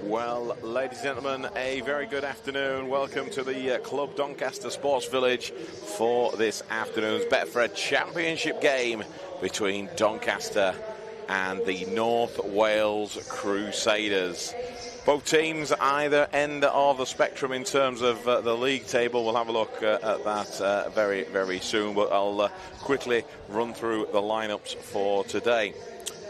Well, ladies and gentlemen, a very good afternoon. Welcome to the Club Doncaster Sports Village for this afternoon's Betfred Championship game between Doncaster and the North Wales Crusaders. Both teams either end of the spectrum in terms of the league table. We'll have a look at that very, very soon, but I'll quickly run through the lineups for today.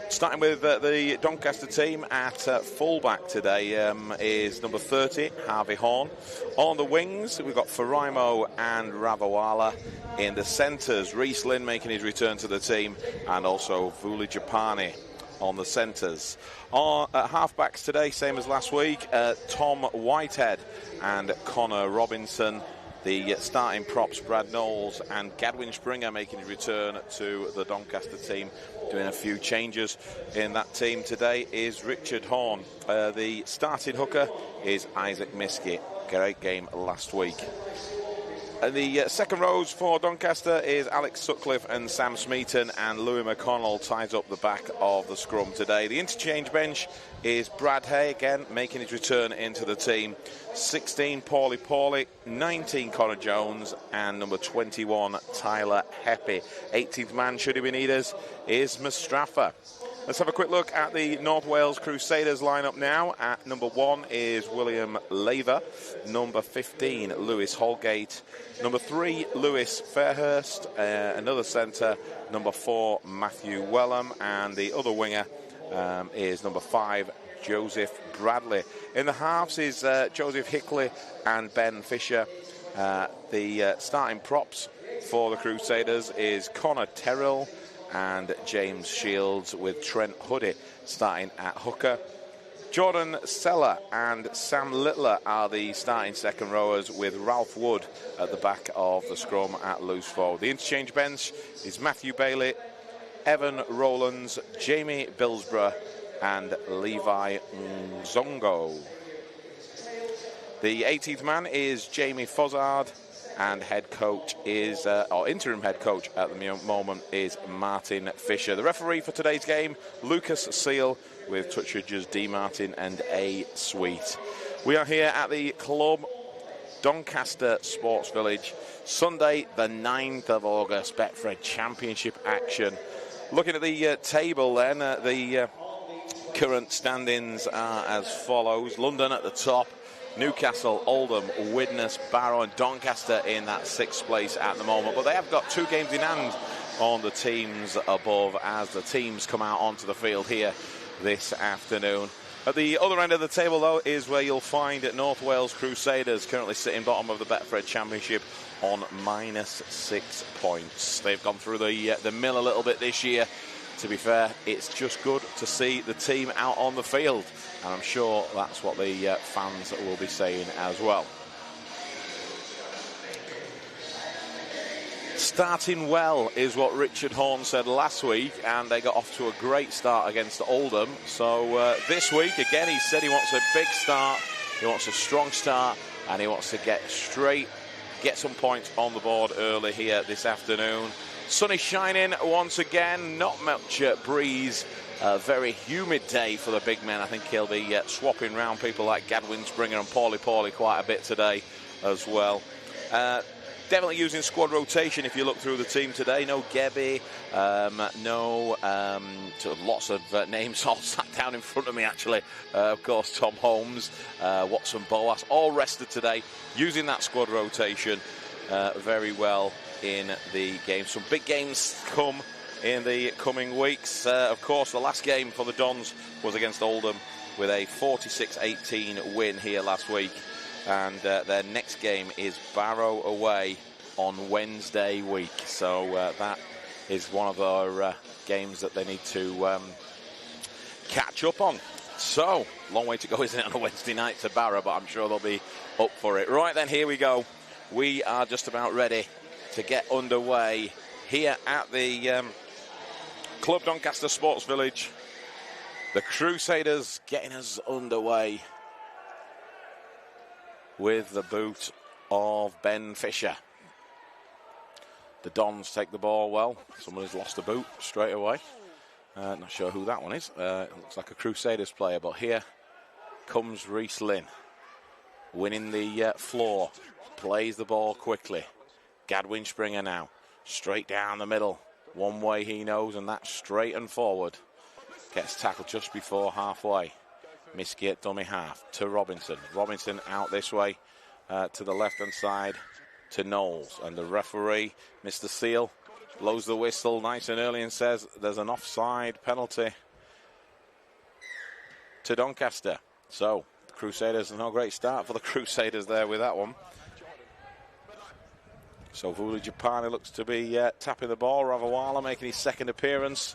Starting with the Doncaster team at fullback today is number 30, Harvey Horn. On the wings, we've got Faraimo and Ravawala. In the centres, Reece Lynn making his return to the team, and also Vuli Japani on the centres. At halfbacks today, same as last week, Tom Whitehead and Connor Robinson. The starting props, Brad Knowles and Gadwin Springer making his return to the Doncaster team. Doing a few changes in that team today is Richard Horn. The starting hooker is Isaac Miskey. Great game last week. The second rows for Doncaster is Alex Sutcliffe and Sam Smeaton, and Louis McConnell ties up the back of the scrum today. The interchange bench is Brad Hay again making his return into the team. 16 Paulie, 19 Connor Jones, and number 21 Tyler Heppy. 18th man, should he be needed, is Mustafa. Let's have a quick look at the North Wales Crusaders lineup now. At number 1 is William Laver. Number 15, Lewis Holgate. Number 3, Lewis Fairhurst. Another centre, number 4, Matthew Wellham. And the other winger is number 5, Joseph Bradley. In the halves is Joseph Hickley and Ben Fisher. The starting props for the Crusaders is Connor Terrell and James Shields, with Trent Huddy starting at hooker. Jordan Seller and Sam Littler are the starting second rowers, with Ralph Wood at the back of the scrum at loose forward. The interchange bench is Matthew Bailey, Evan Rowlands, Jamie Billsborough and Levi Nzongo. The 18th man is Jamie Fozzard, and head coach is, or interim head coach at the moment, is Martin Fisher. The referee for today's game, Lucas Seal, with touch judges D. Martin and A. Sweet. We are here at the Club Doncaster Sports Village, Sunday the 9th of August, Betfred Championship action. Looking at the table then, the current standings are as follows. London at the top, Newcastle, Oldham, Widnes, Barrow and Doncaster in that 6th place at the moment. But they have got 2 games in hand on the teams above as the teams come out onto the field here this afternoon. At the other end of the table, though, is where you'll find North Wales Crusaders, currently sitting bottom of the Betfred Championship on -6 points. They've gone through the mill a little bit this year. To be fair, it's just good to see the team out on the field, and I'm sure that's what the fans will be saying as well. Starting well is what Richard Horn said last week, and they got off to a great start against Oldham. So this week, again, he said he wants a big start, he wants a strong start, and he wants to get some points on the board early here this afternoon. Sun is shining once again, not much breeze. A very humid day for the big men. I think he'll be swapping round people like Gadwin Springer and Paulie quite a bit today as well. Definitely using squad rotation if you look through the team today. No Gebby, lots of names all sat down in front of me actually. Of course, Tom Holmes, Watson Boas, all rested today, using that squad rotation very well in the game. Some big games come in the coming weeks. Of course, the last game for the Dons was against Oldham with a 46-18 win here last week. And their next game is Barrow away on Wednesday week. So that is one of our games that they need to catch up on. So, long way to go, isn't it, on a Wednesday night to Barrow, but I'm sure they'll be up for it. Right then, here we go. We are just about ready to get underway here at the Club Doncaster Sports Village. The Crusaders getting us underway with the boot of Ben Fisher. The Dons take the ball well. Someone has lost the boot straight away. Not sure who that one is. It looks like a Crusaders player, but here comes Reece Lynn, winning the floor, plays the ball quickly. Gadwin Springer now, straight down the middle. One way he knows, and that's straight and forward. Gets tackled just before halfway. Miskey at dummy half to Robinson. Robinson out this way to the left-hand side to Knowles. And the referee, Mr. Seal, blows the whistle nice and early and says there's an offside penalty to Doncaster. So, the Crusaders, no great start for the Crusaders there with that one. So, Vuli Japani looks to be tapping the ball. Ravawala making his second appearance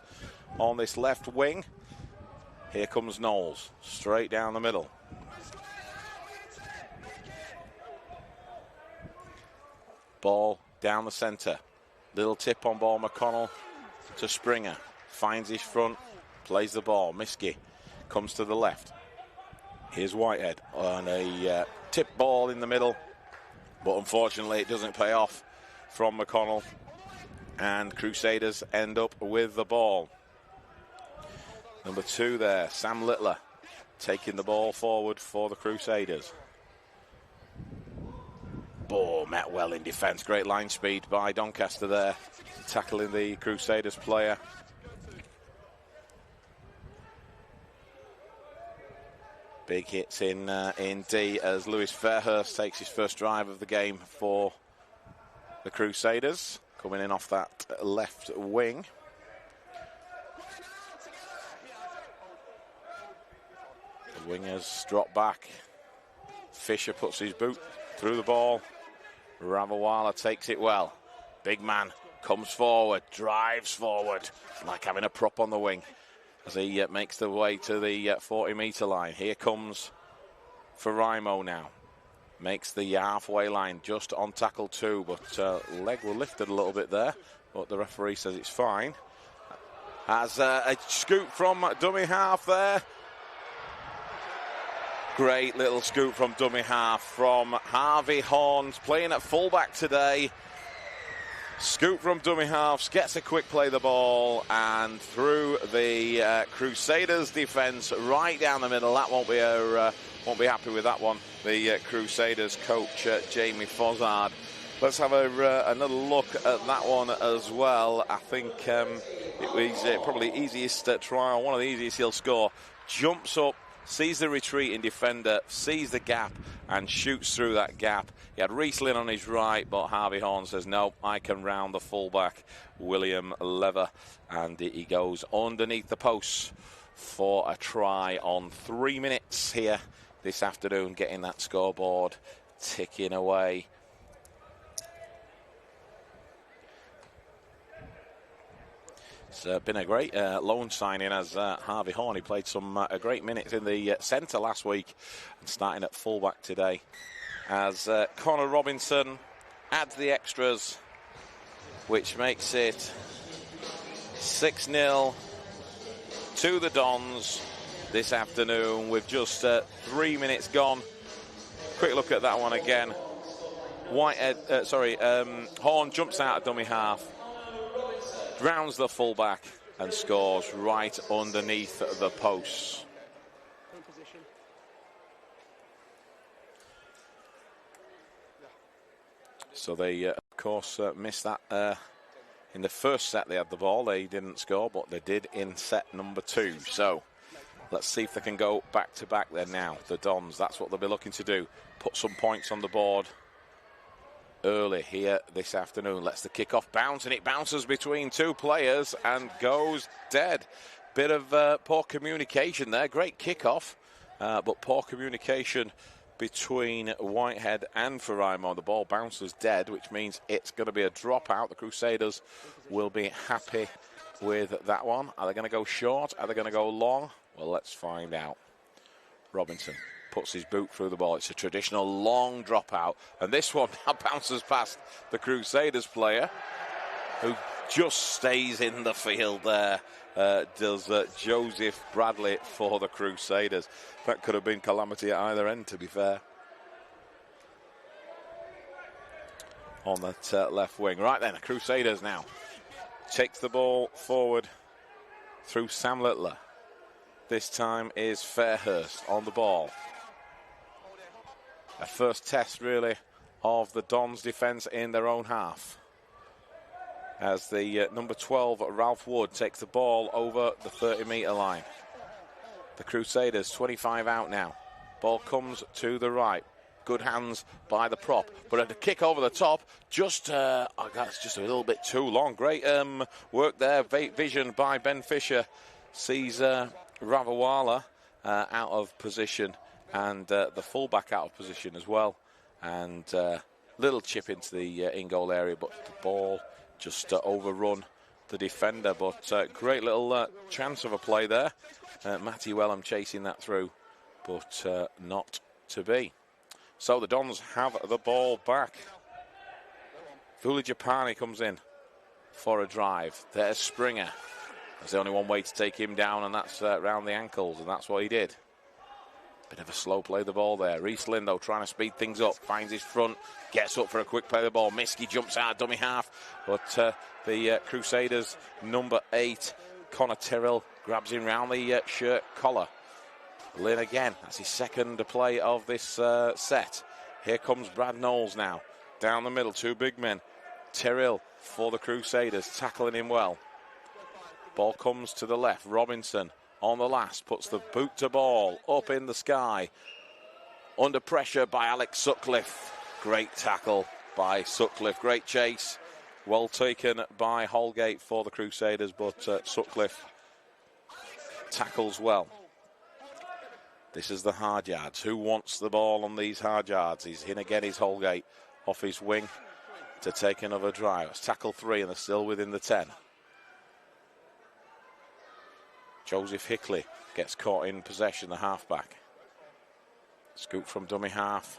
on this left wing. Here comes Knowles, straight down the middle. Ball down the centre. Little tip on ball, McConnell to Springer. Finds his front, plays the ball. Miskey comes to the left. Here's Whitehead on a tip ball in the middle. But unfortunately, it doesn't pay off from McConnell. And Crusaders end up with the ball. Number 2 there, Sam Littler, taking the ball forward for the Crusaders. Ball met well in defence. Great line speed by Doncaster there, tackling the Crusaders player. Big hits in D as Lewis Fairhurst takes his first drive of the game for the Crusaders, coming in off that left wing. The wingers drop back. Fisher puts his boot through the ball. Ravawala takes it well. Big man comes forward, drives forward, like having a prop on the wing as he makes the way to the 40-metre line. Here comes Faraimo now. Makes the halfway line just on tackle 2, but leg were lifted a little bit there, but the referee says it's fine. Has a scoop from dummy half there. Great little scoop from dummy half from Harvey Horns, playing at fullback today. Scoop from dummy halves, gets a quick play the ball, and through the Crusaders defence, right down the middle. That won't be happy with that one. The Crusaders coach Jamie Fozzard. Let's have another look at that one as well. I think it was probably easiest trial, one of the easiest he'll score. Jumps up, sees the retreating defender, sees the gap, and shoots through that gap. He had Reece Lynn on his right, but Harvey Horn says, no, I can round the fullback, William Lever. And he goes underneath the posts for a try on 3 minutes here this afternoon, getting that scoreboard ticking away. It's been a great loan signing as Harvey Horn. He played some great minutes in the centre last week and starting at fullback today. As Connor Robinson adds the extras, which makes it 6-0 to the Dons this afternoon with just 3 minutes gone. Quick look at that one again. Horn jumps out of dummy half, rounds the fullback and scores right underneath the posts. So they, of course, missed that in the first set. They had the ball. They didn't score, but they did in set number 2. So let's see if they can go back-to-back there now. The Dons, that's what they'll be looking to do. Put some points on the board early here this afternoon. Lets the kick-off bounce, and it bounces between 2 players and goes dead. Bit of poor communication there. Great kick-off, but poor communication between Whitehead and Faraimo. The ball bounces dead, which means it's going to be a dropout. The Crusaders will be happy with that one. Are they going to go short? Are they going to go long? Well, let's find out. Robinson puts his boot through the ball. It's a traditional long dropout, and this one now bounces past the Crusaders player, who just stays in the field there. Does Joseph Bradley for the Crusaders. That could have been calamity at either end, to be fair. On that left wing. Right then, the Crusaders now takes the ball forward through Sam Littler. This time is Fairhurst on the ball. A first test, really, of the Dons' defence in their own half. As the number 12, Ralph Wood, takes the ball over the 30-metre line. The Crusaders, 25 out now. Ball comes to the right. Good hands by the prop, but a kick over the top, that's just a little bit too long. Great work there, vision by Ben Fisher. Sees Ravawala out of position, and the fullback out of position as well. And little chip into the in-goal area, but the ball just overrun the defender. But great little chance of a play there. Matty Wellham chasing that through, but not to be. So the Dons have the ball back. Vulajapani comes in for a drive. There's Springer. There's only one way to take him down, and that's round the ankles, and that's what he did. Bit of a slow play of the ball there. Reece Lindo trying to speed things up, finds his front, gets up for a quick play of the ball. Miskey jumps out, dummy half, but the Crusaders, number 8, Connor Tyrrell, grabs him round the shirt collar. Lynn again, that's his second play of this set. Here comes Brad Knowles now. Down the middle, 2 big men. Tyrrell for the Crusaders, tackling him well. Ball comes to the left. Robinson on the last, puts the boot to ball up in the sky. Under pressure by Alex Sutcliffe. Great tackle by Sutcliffe, great chase. Well taken by Holgate for the Crusaders, but Sutcliffe tackles well. This is the hard yards. Who wants the ball on these hard yards? He's in again, is Holgate, off his wing to take another drive. It's tackle 3 and they're still within the 10. Joseph Hickley gets caught in possession, the halfback. Scoop from dummy half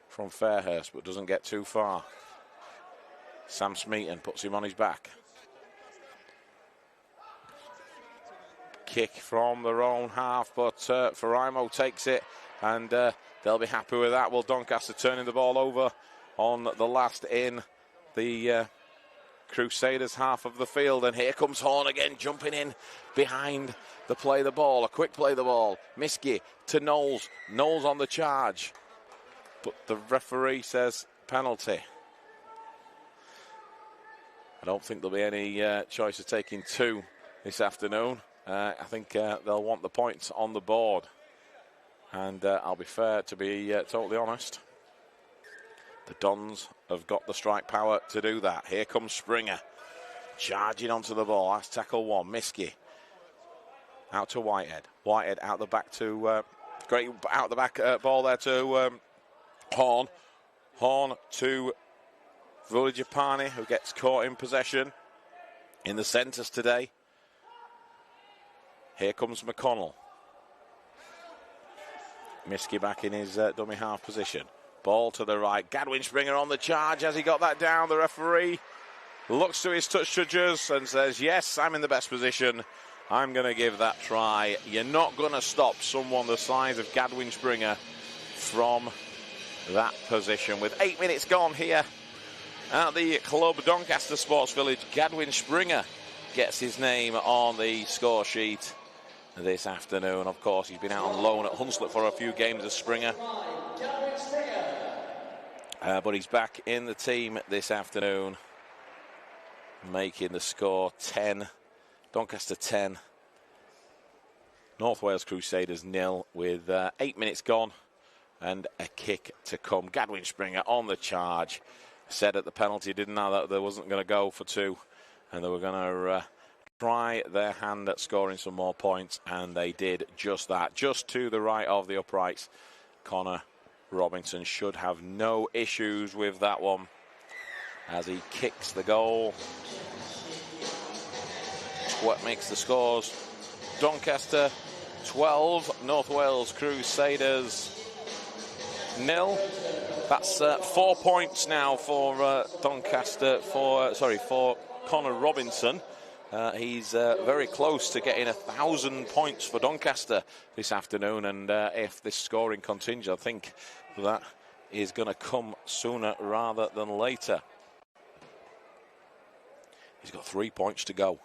from Fairhurst, but doesn't get too far. Sam Smeaton puts him on his back. Kick from their own half, but Faraimo takes it, and they'll be happy with that. Well, Doncaster turning the ball over on the last in the Crusaders half of the field, and here comes Horn again, jumping in behind the play the ball. A quick play the ball. Miskey to Knowles. Knowles on the charge, but the referee says penalty. I don't think there'll be any choice of taking 2 this afternoon. I think they'll want the points on the board. And I'll be fair, to be totally honest, the Dons have got the strike power to do that. Here comes Springer, charging onto the ball. That's tackle 1. Miskey out to Whitehead. Whitehead out the back to great out the back ball there to Horn. Horn to Vulajapani, who gets caught in possession in the centres today. Here comes McConnell. Miskey back in his dummy half position. Ball to the right. Gadwin Springer on the charge. Has he got that down? The referee looks to his touch judges and says, yes, I'm in the best position. I'm going to give that try. You're not going to stop someone the size of Gadwin Springer from that position. With 8 minutes gone here at the club Doncaster Sports Village, Gadwin Springer gets his name on the score sheet this afternoon. Of course, he's been out on loan at Hunslet for a few games as Springer. But he's back in the team this afternoon, making the score 10. Doncaster 10. North Wales Crusaders 0 with 8 minutes gone and a kick to come. Gadwin Springer on the charge. Said at the penalty, didn't know that they wasn't going to go for 2 and they were going to try their hand at scoring some more points, and they did just that. Just to the right of the uprights. Connor Robinson should have no issues with that one as he kicks the goal. What makes the scores? Doncaster 12, North Wales Crusaders 0. That's 4 points now for Doncaster, for Connor Robinson. He's very close to getting 1,000 points for Doncaster this afternoon, and if this scoring continues, I think that is going to come sooner rather than later. He's got 3 points to go.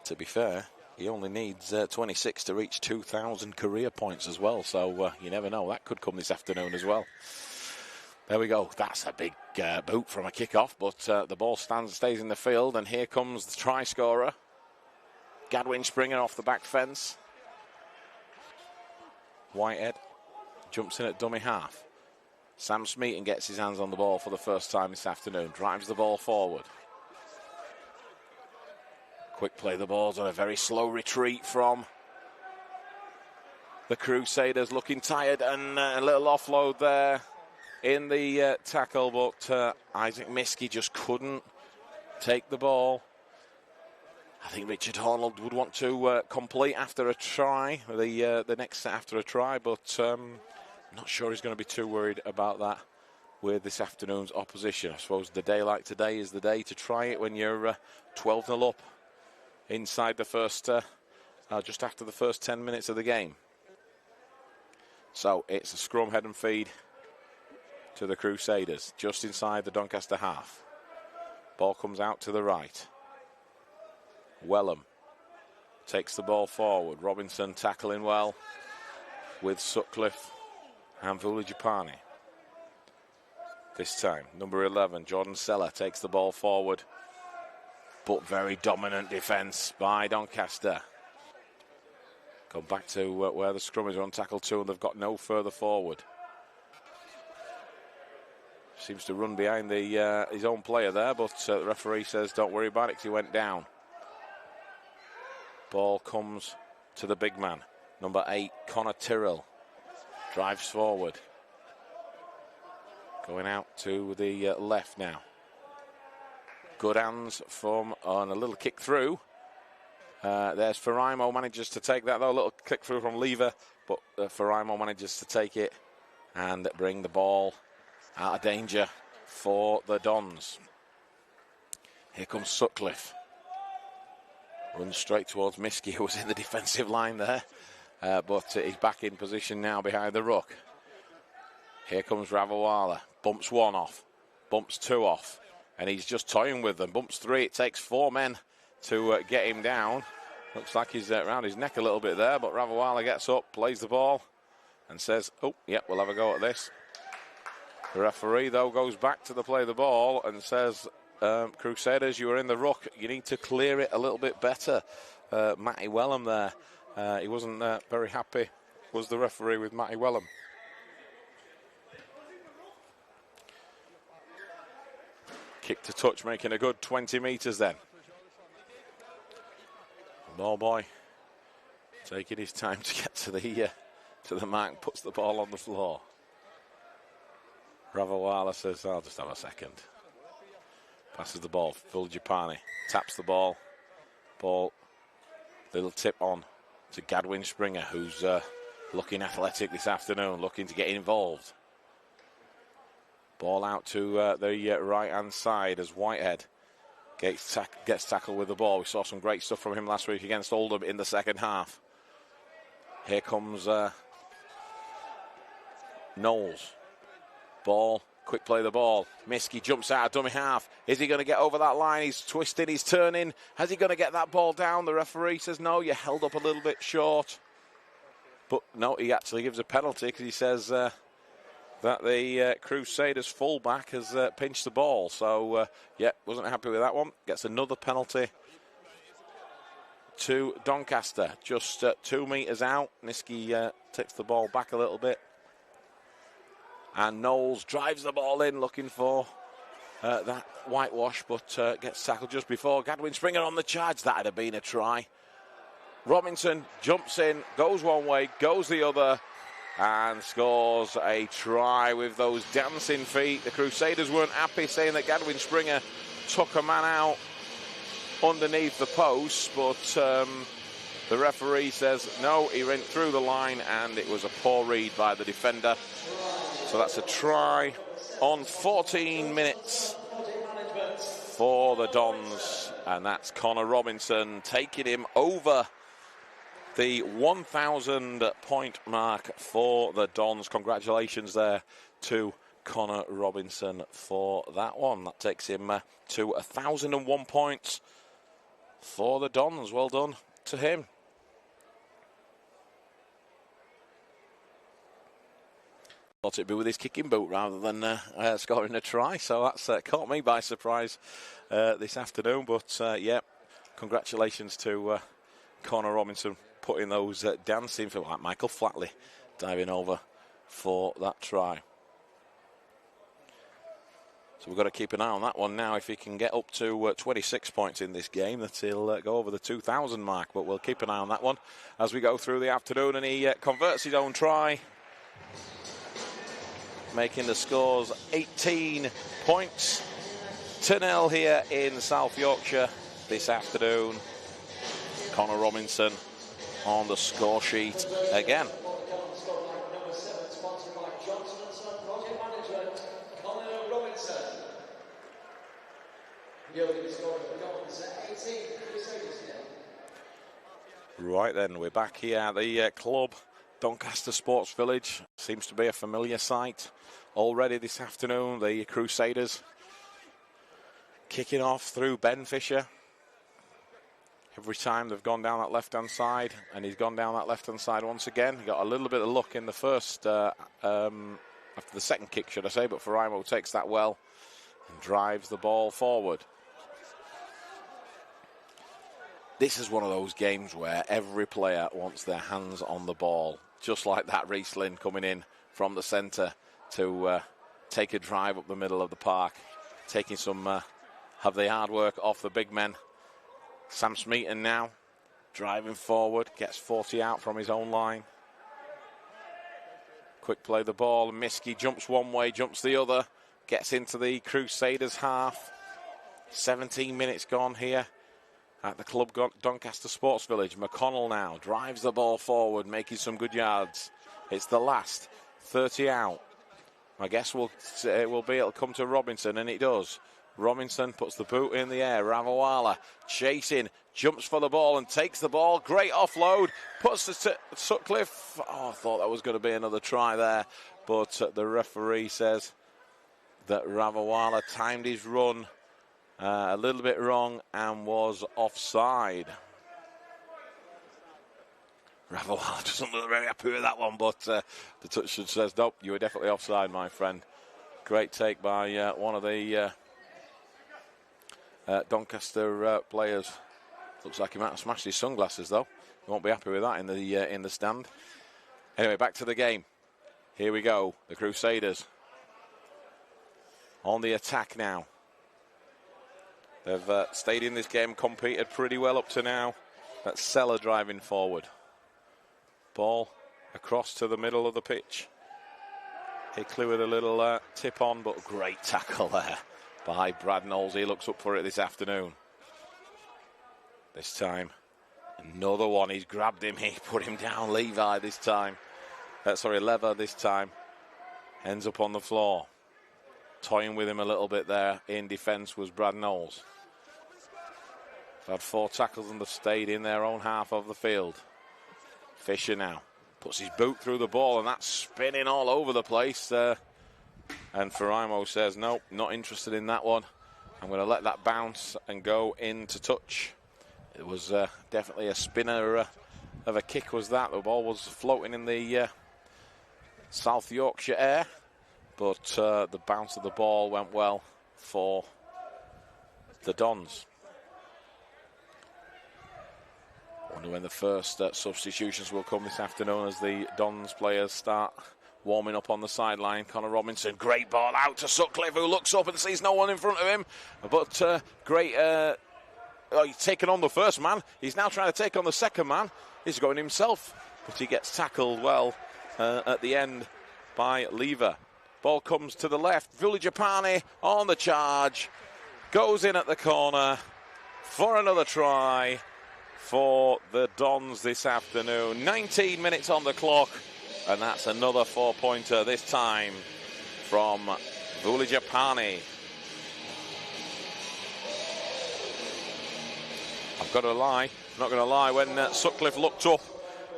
To be fair, he only needs 26 to reach 2,000 career points as well, so you never know. That could come this afternoon as well. There we go. That's a big boot from a kick-off, but the ball stays in the field, and here comes the try scorer. Gadwin Springer off the back fence. Whitehead jumps in at dummy half. Sam Smeaton gets his hands on the ball for the first time this afternoon. Drives the ball forward. Quick play the balls on a very slow retreat from the Crusaders, looking tired, and a little offload there in the tackle, but Isaac Miskey just couldn't take the ball. I think Richard Hornold would want to complete after a try, the next set after a try, but not sure he's going to be too worried about that with this afternoon's opposition. I suppose the day like today is the day to try it when you're 12-0 up inside the first, just after the first 10 minutes of the game. So it's a scrum head and feed to the Crusaders, just inside the Doncaster half. Ball comes out to the right. Wellham takes the ball forward. Robinson tackling well with Sutcliffe and Vulajapani. This time, number 11, Jordan Seller takes the ball forward, but very dominant defence by Doncaster. Go back to where the scrummers are on tackle 2, and they've got no further forward. Seems to run behind his own player there, but the referee says don't worry about it because he went down. Ball comes to the big man, number 8, Connor Tyrrell. Drives forward. Going out to the left now. Good hands from on a little kick through. There's Faraimo, manages to take that though. A little kick through from Lever, but Faraimo manages to take it and bring the ball out of danger for the Dons. Here comes Sutcliffe. Runs straight towards Miskey, who was in the defensive line there. But he's back in position now behind the ruck. Here comes Ravawala. Bumps 1 off. Bumps 2 off. And he's just toying with them. Bumps 3. It takes 4 men to get him down. Looks like he's around his neck a little bit there. But Ravawala gets up, plays the ball, and says, oh, yeah, we'll have a go at this. The referee, though, goes back to the play of the ball and says, Crusaders, you were in the ruck. You need to clear it a little bit better. Matty Wellham there. He wasn't very happy, was the referee, with Matty Wellham. Kick to touch, making a good 20 metres then. Ball boy taking his time to get to the mark, puts the ball on the floor. Ravawala says, I'll just have a second. Passes the ball. Vulajapani taps the ball. Ball, little tip on to Gadwin Springer, who's looking athletic this afternoon, looking to get involved. Ball out to the right-hand side as Whitehead gets tackled with the ball. We saw some great stuff from him last week against Oldham in the second half. Here comes Knowles. Ball, quick play the ball. Miskey jumps out of dummy half. Is he going to get over that line? He's twisting, he's turning. Has he going to get that ball down? The referee says, no, you held up a little bit short. But no, he actually gives a penalty because he says that the Crusaders fullback has pinched the ball. So, yeah, wasn't happy with that one. Gets another penalty to Doncaster. Just 2 metres out. Miskey takes the ball back a little bit. And Knowles drives the ball in, looking for that whitewash, but gets tackled just before. Gadwin Springer on the charge. That would have been a try. Robinson jumps in, goes one way, goes the other, and scores a try with those dancing feet. The Crusaders weren't happy, saying that Gadwin Springer took a man out underneath the post, but the referee says no, he went through the line, and it was a poor read by the defender. So that's a try on 14 minutes for the Dons, and that's Connor Robinson taking him over the 1,000 point mark for the Dons. Congratulations there to Connor Robinson for that one. That takes him to 1,001 points for the Dons. Well done to him. Thought it'd be with his kicking boot rather than scoring a try, so that's caught me by surprise this afternoon. But yeah, congratulations to Connor Robinson putting those dancing for like Michael Flatley diving over for that try. So we've got to keep an eye on that one now. If he can get up to 26 points in this game, that he'll go over the 2,000 mark. But we'll keep an eye on that one as we go through the afternoon. And he converts his own try, making the scores 18 points to 0 here in South Yorkshire this afternoon. Connor Robinson on the score sheet again. Right then, we're back here at the club, Doncaster Sports Village. Seems to be a familiar sight already this afternoon. The Crusaders kicking off through Ben Fisher. Every time they've gone down that left-hand side, and he's gone down that left-hand side once again. He got a little bit of luck in the first, after the second kick, should I say, but Faraimo takes that well and drives the ball forward. This is one of those games where every player wants their hands on the ball, just like that. Reece Lynn coming in from the centre to take a drive up the middle of the park, taking some of the hard work off the big men. Sam Smeaton now driving forward, gets 40 out from his own line. Quick play the ball, Miskey jumps one way, jumps the other, gets into the Crusaders half. 17 minutes gone here at the club Doncaster Sports Village. McConnell now drives the ball forward, making some good yards. It's the last 30 out. I guess it'll come to Robinson, and it does. Robinson puts the boot in the air. Ravawala chasing, jumps for the ball and takes the ball. Great offload, puts the Sutcliffe. Oh, I thought that was going to be another try there, but the referee says that Ravawala timed his run a little bit wrong and was offside. Ravawala doesn't look very happy with that one, but the touchman says, nope, you were definitely offside, my friend. Great take by one of the Doncaster players. Looks like he might have smashed his sunglasses, though. He won't be happy with that in the stand. Anyway, back to the game. Here we go. The Crusaders on the attack now. They've stayed in this game, competed pretty well up to now. That's Seller driving forward. Ball across to the middle of the pitch. Hickley with a little tip on, but great tackle there by Brad Knowles. He looks up for it this afternoon. This time, another one. He's grabbed him. He put him down. Lever this time. Ends up on the floor. Toying with him a little bit there in defence was Brad Knowles. They've had 4 tackles and they've stayed in their own half of the field. Fisher now puts his boot through the ball, and that's spinning all over the place. And Faraimo says, nope, not interested in that one. I'm going to let that bounce and go into touch. It was definitely a spinner of a kick was that. The ball was floating in the South Yorkshire air, but the bounce of the ball went well for the Dons. Wonder when the first substitutions will come this afternoon as the Dons players start warming up on the sideline. Connor Robinson, great ball out to Sutcliffe, who looks up and sees no one in front of him. But great, he's taken on the first man. He's now trying to take on the second man. He's going himself, but he gets tackled well at the end by Lever. Ball comes to the left. Villajapani on the charge. Goes in at the corner for another try for the Dons this afternoon. 19 minutes on the clock, and that's another 4-pointer, this time from Villajapani. I've got to lie, not going to lie, when Sutcliffe looked up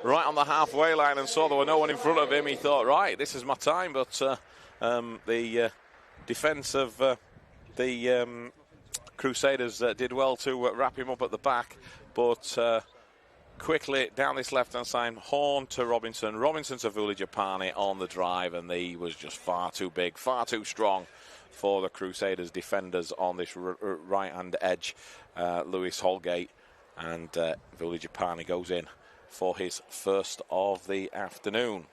right on the halfway line and saw there were no one in front of him, he thought, right, this is my time, but the defence of the Crusaders did well to wrap him up at the back, but quickly down this left-hand side, Horn to Robinson, Robinson to Vulijapani on the drive, and he was just far too big, far too strong for the Crusaders defenders on this right-hand edge. Lewis Holgate, and Vulijapani goes in for his first of the afternoon.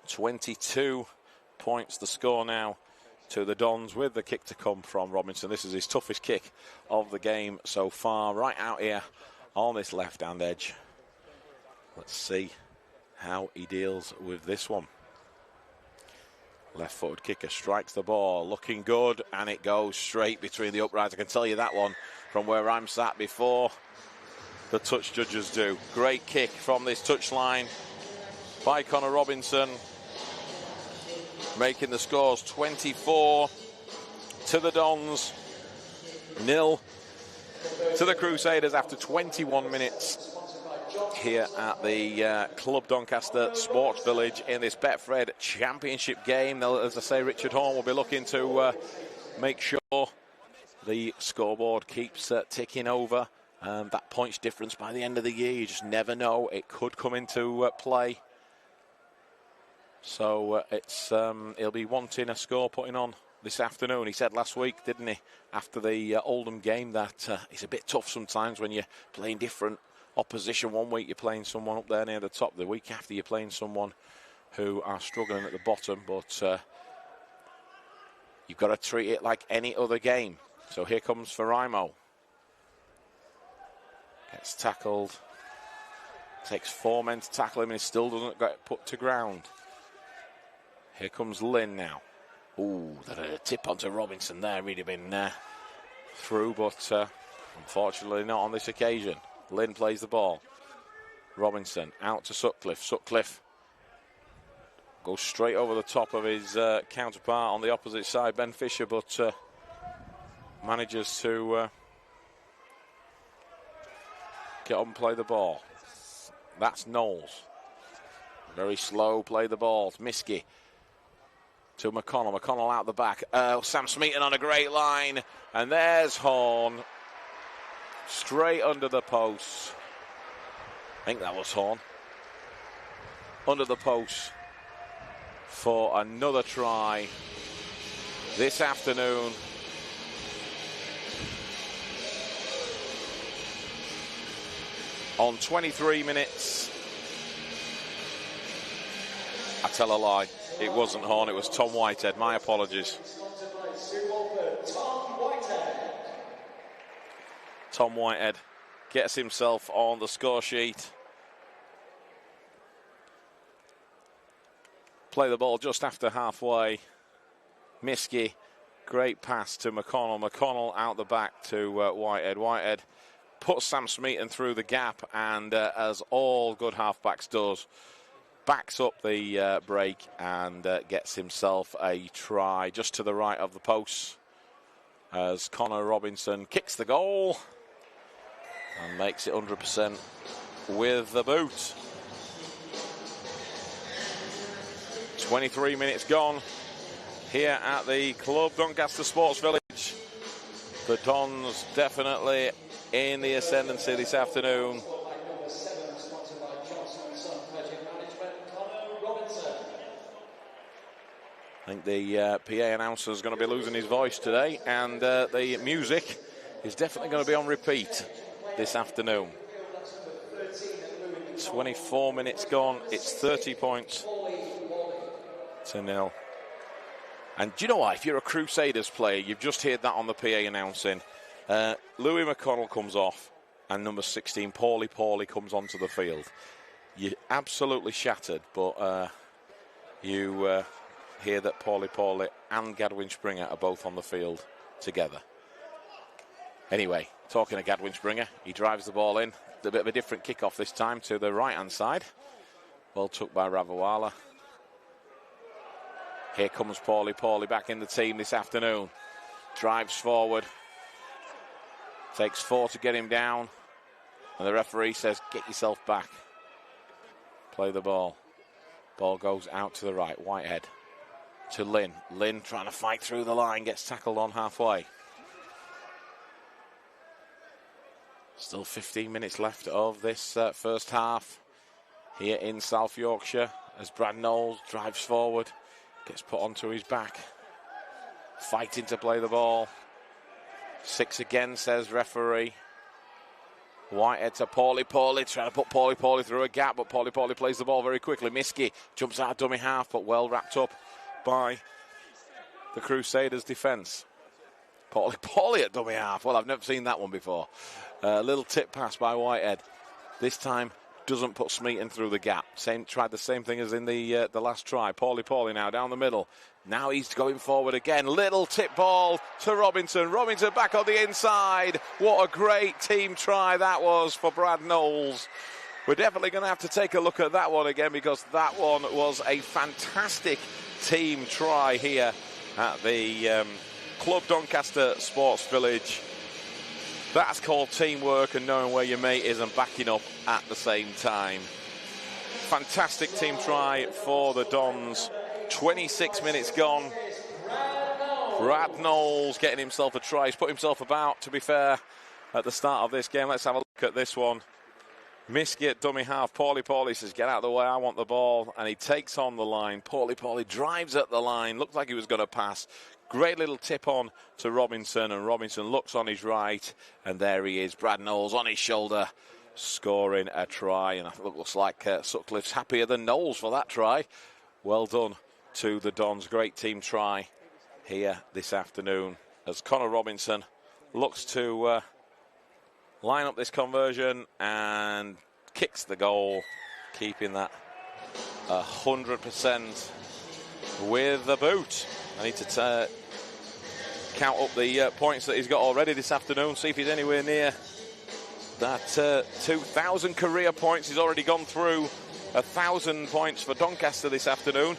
22 points the score now to the Dons, with the kick to come from Robinson. This is his toughest kick of the game so far, right out here on this left-hand edge. Let's see how he deals with this one. Left-footed kicker strikes the ball, looking good, and it goes straight between the uprights. I can tell you that one from where I'm sat before the touch judges do. Great kick from this touchline by Connor Robinson, making the scores 24 to the Dons, 0 to the Crusaders after 21 minutes here at the Club Doncaster Sports Village in this Betfred Championship game. Now, as I say, Richard Horn will be looking to make sure the scoreboard keeps ticking over. That points difference by the end of the year, you just never know. It could come into play. So he'll be wanting a score putting on this afternoon. He said last week, didn't he, after the Oldham game, that it's a bit tough sometimes when you're playing different opposition. One week you're playing someone up there near the top, the week after you're playing someone who are struggling at the bottom, but you've got to treat it like any other game. So here comes Faraimo. Gets tackled. Takes 4 men to tackle him, and he still doesn't get put to ground. Here comes Lynn now. Ooh, that had a tip onto Robinson there. Really been through, but unfortunately not on this occasion. Lynn plays the ball. Robinson out to Sutcliffe. Sutcliffe goes straight over the top of his counterpart on the opposite side, Ben Fisher, but manages to get up and play the ball. That's Knowles. Very slow, play the ball. It's Miskey to McConnell. McConnell out the back. Sam Smeaton on a great line. And there's Horn. Straight under the post. I think that was Horn. Under the post for another try this afternoon. On 23 minutes. I tell a lie. It wasn't Horn, it was Tom Whitehead. My apologies. Tom Whitehead gets himself on the score sheet. Play the ball just after halfway. Miskey, great pass to McConnell. McConnell out the back to Whitehead. Whitehead puts Sam Smeaton through the gap, and as all good halfbacks does, backs up the break and gets himself a try just to the right of the post as Connor Robinson kicks the goal and makes it 100% with the boot. 23 minutes gone here at the Club Doncaster Sports Village. The Dons definitely in the ascendancy this afternoon. I think the PA announcer is going to be losing his voice today, and the music is definitely going to be on repeat this afternoon. 24 minutes gone, it's 30 points to 0. And do you know what? If you're a Crusaders player, you've just heard that on the PA announcing. Louis McConnell comes off, and number 16, Paulie comes onto the field. You're absolutely shattered, but you hear that Paulie and Gadwin Springer are both on the field together. Anyway, talking of Gadwin Springer, he drives the ball in. A bit of a different kickoff this time to the right-hand side. Well took by Ravawala. Here comes Paulie back in the team this afternoon. Drives forward. Takes 4 to get him down. And the referee says, get yourself back. Play the ball. Ball goes out to the right. Whitehead to Lynn. Lynn trying to fight through the line. Gets tackled on halfway. Still 15 minutes left of this first half here in South Yorkshire as Brad Knowles drives forward, gets put onto his back, fighting to play the ball. 6 again, says referee. Whitehead to Paulie, trying to put Paulie through a gap, but Paulie plays the ball very quickly. Miskey jumps out dummy half, but well wrapped up by the Crusaders' defence. Paulie at dummy half. Well, I've never seen that one before. Little tip pass by Whitehead. This time doesn't put Smeaton through the gap. Tried the same thing as in the last try. Paulie now down the middle. Now he's going forward again. Little tip ball to Robinson. Robinson back on the inside. What a great team try that was for Brad Knowles. We're definitely going to have to take a look at that one again, because that one was a fantastic team try here at the Club Doncaster Sports Village. That's called teamwork and knowing where your mate is and backing up at the same time. Fantastic team try for the Dons. 26 minutes gone. Brad Knowles getting himself a try. He's put himself about, to be fair, at the start of this game. Let's have a look at this one. Miskey at dummy half. Paulie says, get out of the way, I want the ball. And he takes on the line. Paulie drives at the line. Looked like he was going to pass. Great little tip on to Robinson, and Robinson looks on his right, and there he is, Brad Knowles on his shoulder, scoring a try. And it looks like Sutcliffe's happier than Knowles for that try. Well done to the Dons. Great team try here this afternoon as Connor Robinson looks to line up this conversion and kicks the goal, keeping that 100% with the boot. I need to count up the points that he's got already this afternoon, see if he's anywhere near that 2,000 career points. He's already gone through 1,000 points for Doncaster this afternoon.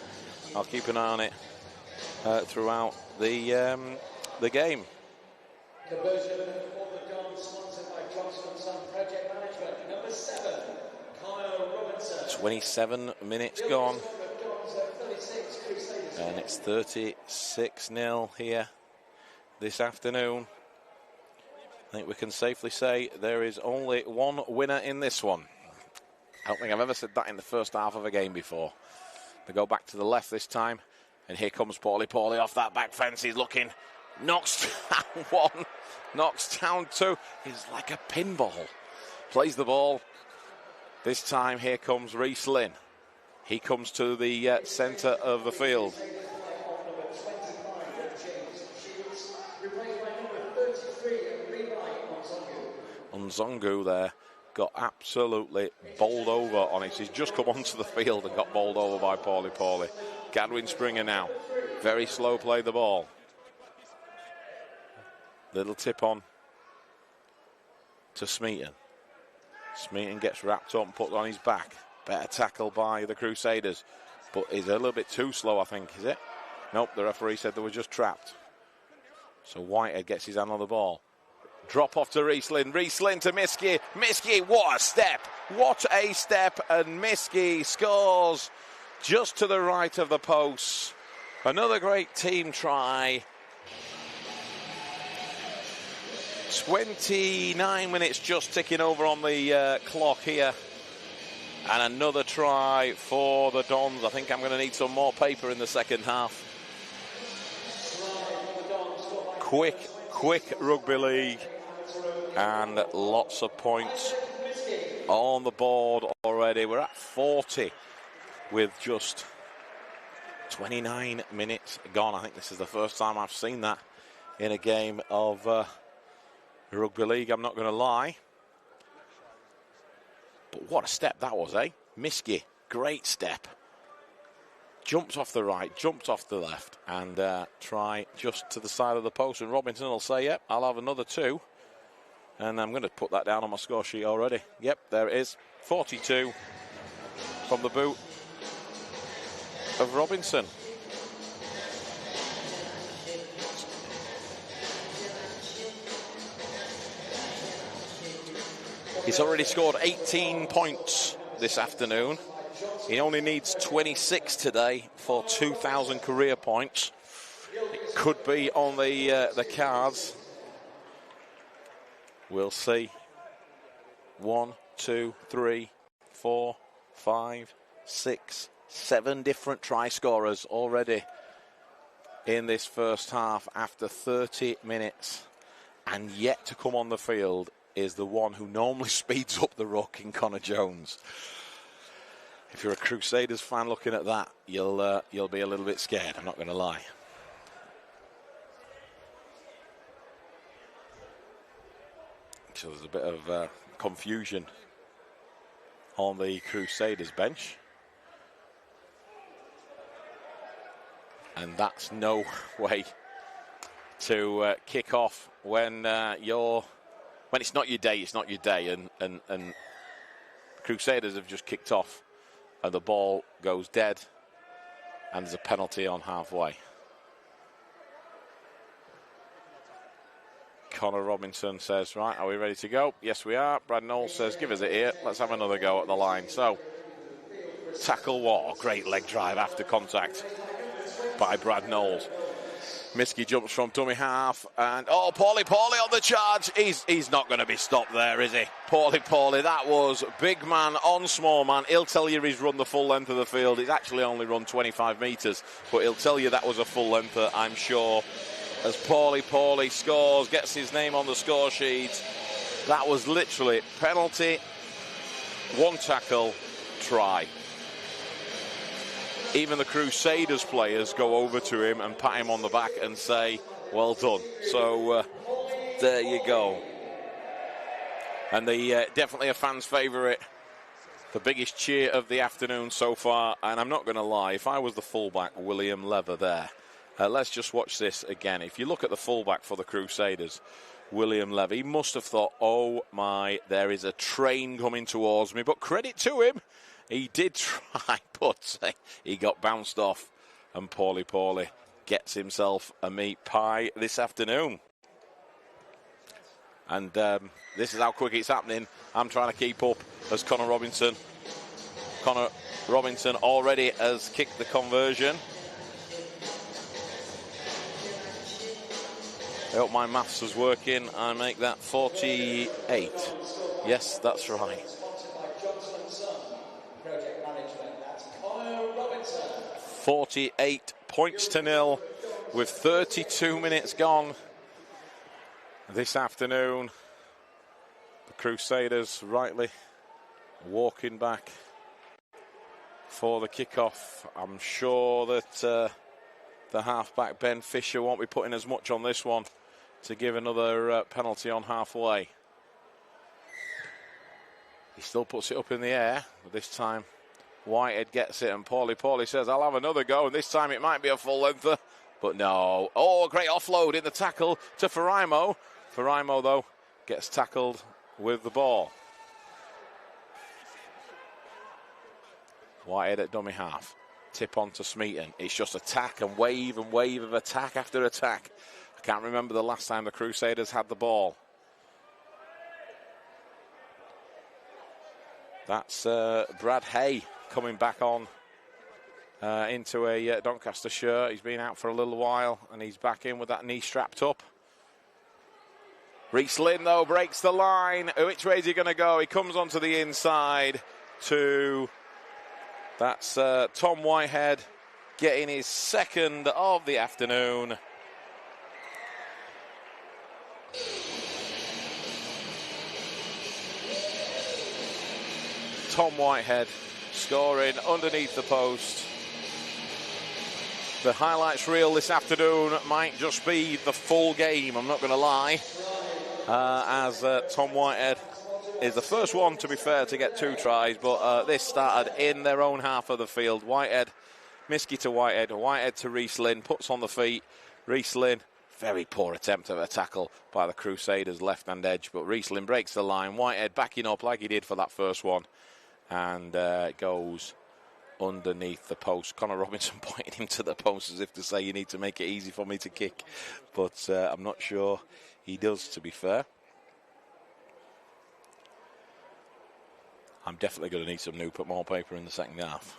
I'll keep an eye on it throughout the game. Conversion for the Dons, sponsored by Johnson & Son Project Management. Number 7, Kyle Robinson. 27 minutes gone. And it's 36-0 here this afternoon. I think we can safely say there is only one winner in this one. I don't think I've ever said that in the first half of a game before. They go back to the left this time, and here comes Paulie off that back fence. He's looking, knocks down one, knocks down two. It's like a pinball. Plays the ball. This time here comes Reece Lynn. He comes to the centre of the field. Nzongu there got absolutely bowled over on it. He's just come onto the field and got bowled over by Paulie. Gadwin Springer now. Very slow play the ball. Little tip on to Smeaton. Smeaton gets wrapped up and put on his back. Better tackle by the Crusaders. But he's a little bit too slow, I think, is it? Nope, the referee said they were just trapped. So Whitehead gets his hand on the ball. Drop off to Reece Lynn. Reece Lynn to Miskey. Miskey, what a step. What a step. And Miskey scores just to the right of the post. Another great team try. 29 minutes just ticking over on the clock here. And another try for the Dons. I think I'm going to need some more paper in the second half. Quick rugby league. And lots of points on the board already. We're at 40 with just 29 minutes gone. I think this is the first time I've seen that in a game of rugby league, I'm not going to lie. But what a step that was, eh? Miskey, great step. Jumped off the right, jumped off the left, and try just to the side of the post. And Robinson will say, yep, I'll have another 2. And I'm going to put that down on my score sheet already. Yep, there it is. 42 from the boot of Robinson. He's already scored 18 points this afternoon. He only needs 26 today for 2,000 career points. It could be on the cards. We'll see 1, 2, 3, 4, 5, 6, 7 different try scorers already in this first half after 30 minutes. And yet to come on the field is the one who normally speeds up the ruck in Connor Jones. If you're a Crusaders fan looking at that, you'll be a little bit scared, I'm not going to lie. So there's a bit of confusion on the Crusaders bench. And that's no way to kick off when it's not your day, it's not your day. And Crusaders have just kicked off and the ball goes dead and there's a penalty on halfway. Connor Robinson says, right, are we ready to go? Yes, we are. Brad Knowles says, give us it here. Let's have another go at the line. So, tackle what? Great leg drive after contact by Brad Knowles. Miskey jumps from dummy half. And, Paulie on the charge. He's not going to be stopped there, is he? Paulie, that was big man on small man. He'll tell you he's run the full length of the field. He's actually only run 25 metres. But he'll tell you that was a full length, I'm sure. As Paulie scores, gets his name on the score sheet. That was literally penalty, one tackle, try. Even the Crusaders players go over to him and pat him on the back and say, well done. So there you go. And definitely a fan's favourite. The biggest cheer of the afternoon so far. And I'm not going to lie, if I was the fullback, William Lever there, let's just watch this again. If you look at the fullback for the Crusaders, William Levy, he must have thought, oh my, there is a train coming towards me. But credit to him, he did try, but he got bounced off. And Paulie gets himself a meat pie this afternoon. And this is how quick it's happening. I'm trying to keep up as Connor Robinson already has kicked the conversion. I hope my maths is working. I make that 48. Yes, that's right. 48 points to nil with 32 minutes gone this afternoon. The Crusaders rightly walking back for the kickoff. I'm sure that the halfback Ben Fisher won't be putting as much on this one to give another penalty on halfway. He still puts it up in the air, but this time Whitehead gets it and Paulie says, I'll have another go, and this time it might be a full lengther, but no. Oh, a great offload in the tackle to Faraimo. Faraimo, though, gets tackled with the ball. Whitehead at dummy half. Tip on to Smeaton. It's just attack and wave of attack after attack. I can't remember the last time the Crusaders had the ball. That's Brad Hay coming back on into a Doncaster shirt. He's been out for a little while and he's back in with that knee strapped up. Reece Lynn, though, breaks the line. Which way is he going to go? He comes onto the inside to... That's Tom Whitehead getting his second of the afternoon. Tom Whitehead scoring underneath the post. The highlights reel this afternoon might just be the full game, I'm not going to lie, as Tom Whitehead is the first one, to be fair, to get 2 tries, but this started in their own half of the field. Whitehead, Miskey to Whitehead, Whitehead to Reece Lynn, puts on the feet. Reece Lynn, very poor attempt of a tackle by the Crusaders' left-hand edge, but Reece Lynn breaks the line. Whitehead backing up like he did for that first one, and goes underneath the post. Connor Robinson pointing him to the post as if to say, you need to make it easy for me to kick, but I'm not sure he does, to be fair. I'm definitely going to need some new more paper in the second half,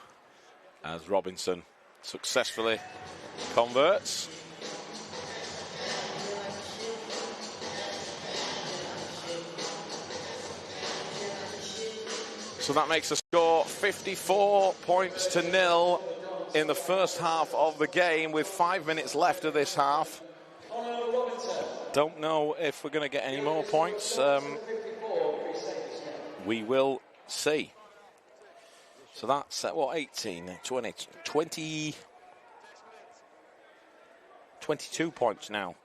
as Robinson successfully converts. So that makes the score 54 points to 0 in the first half of the game with 5 minutes left of this half. Don't know if we're going to get any more points. We will see. So that's, 18, 20, 22 points now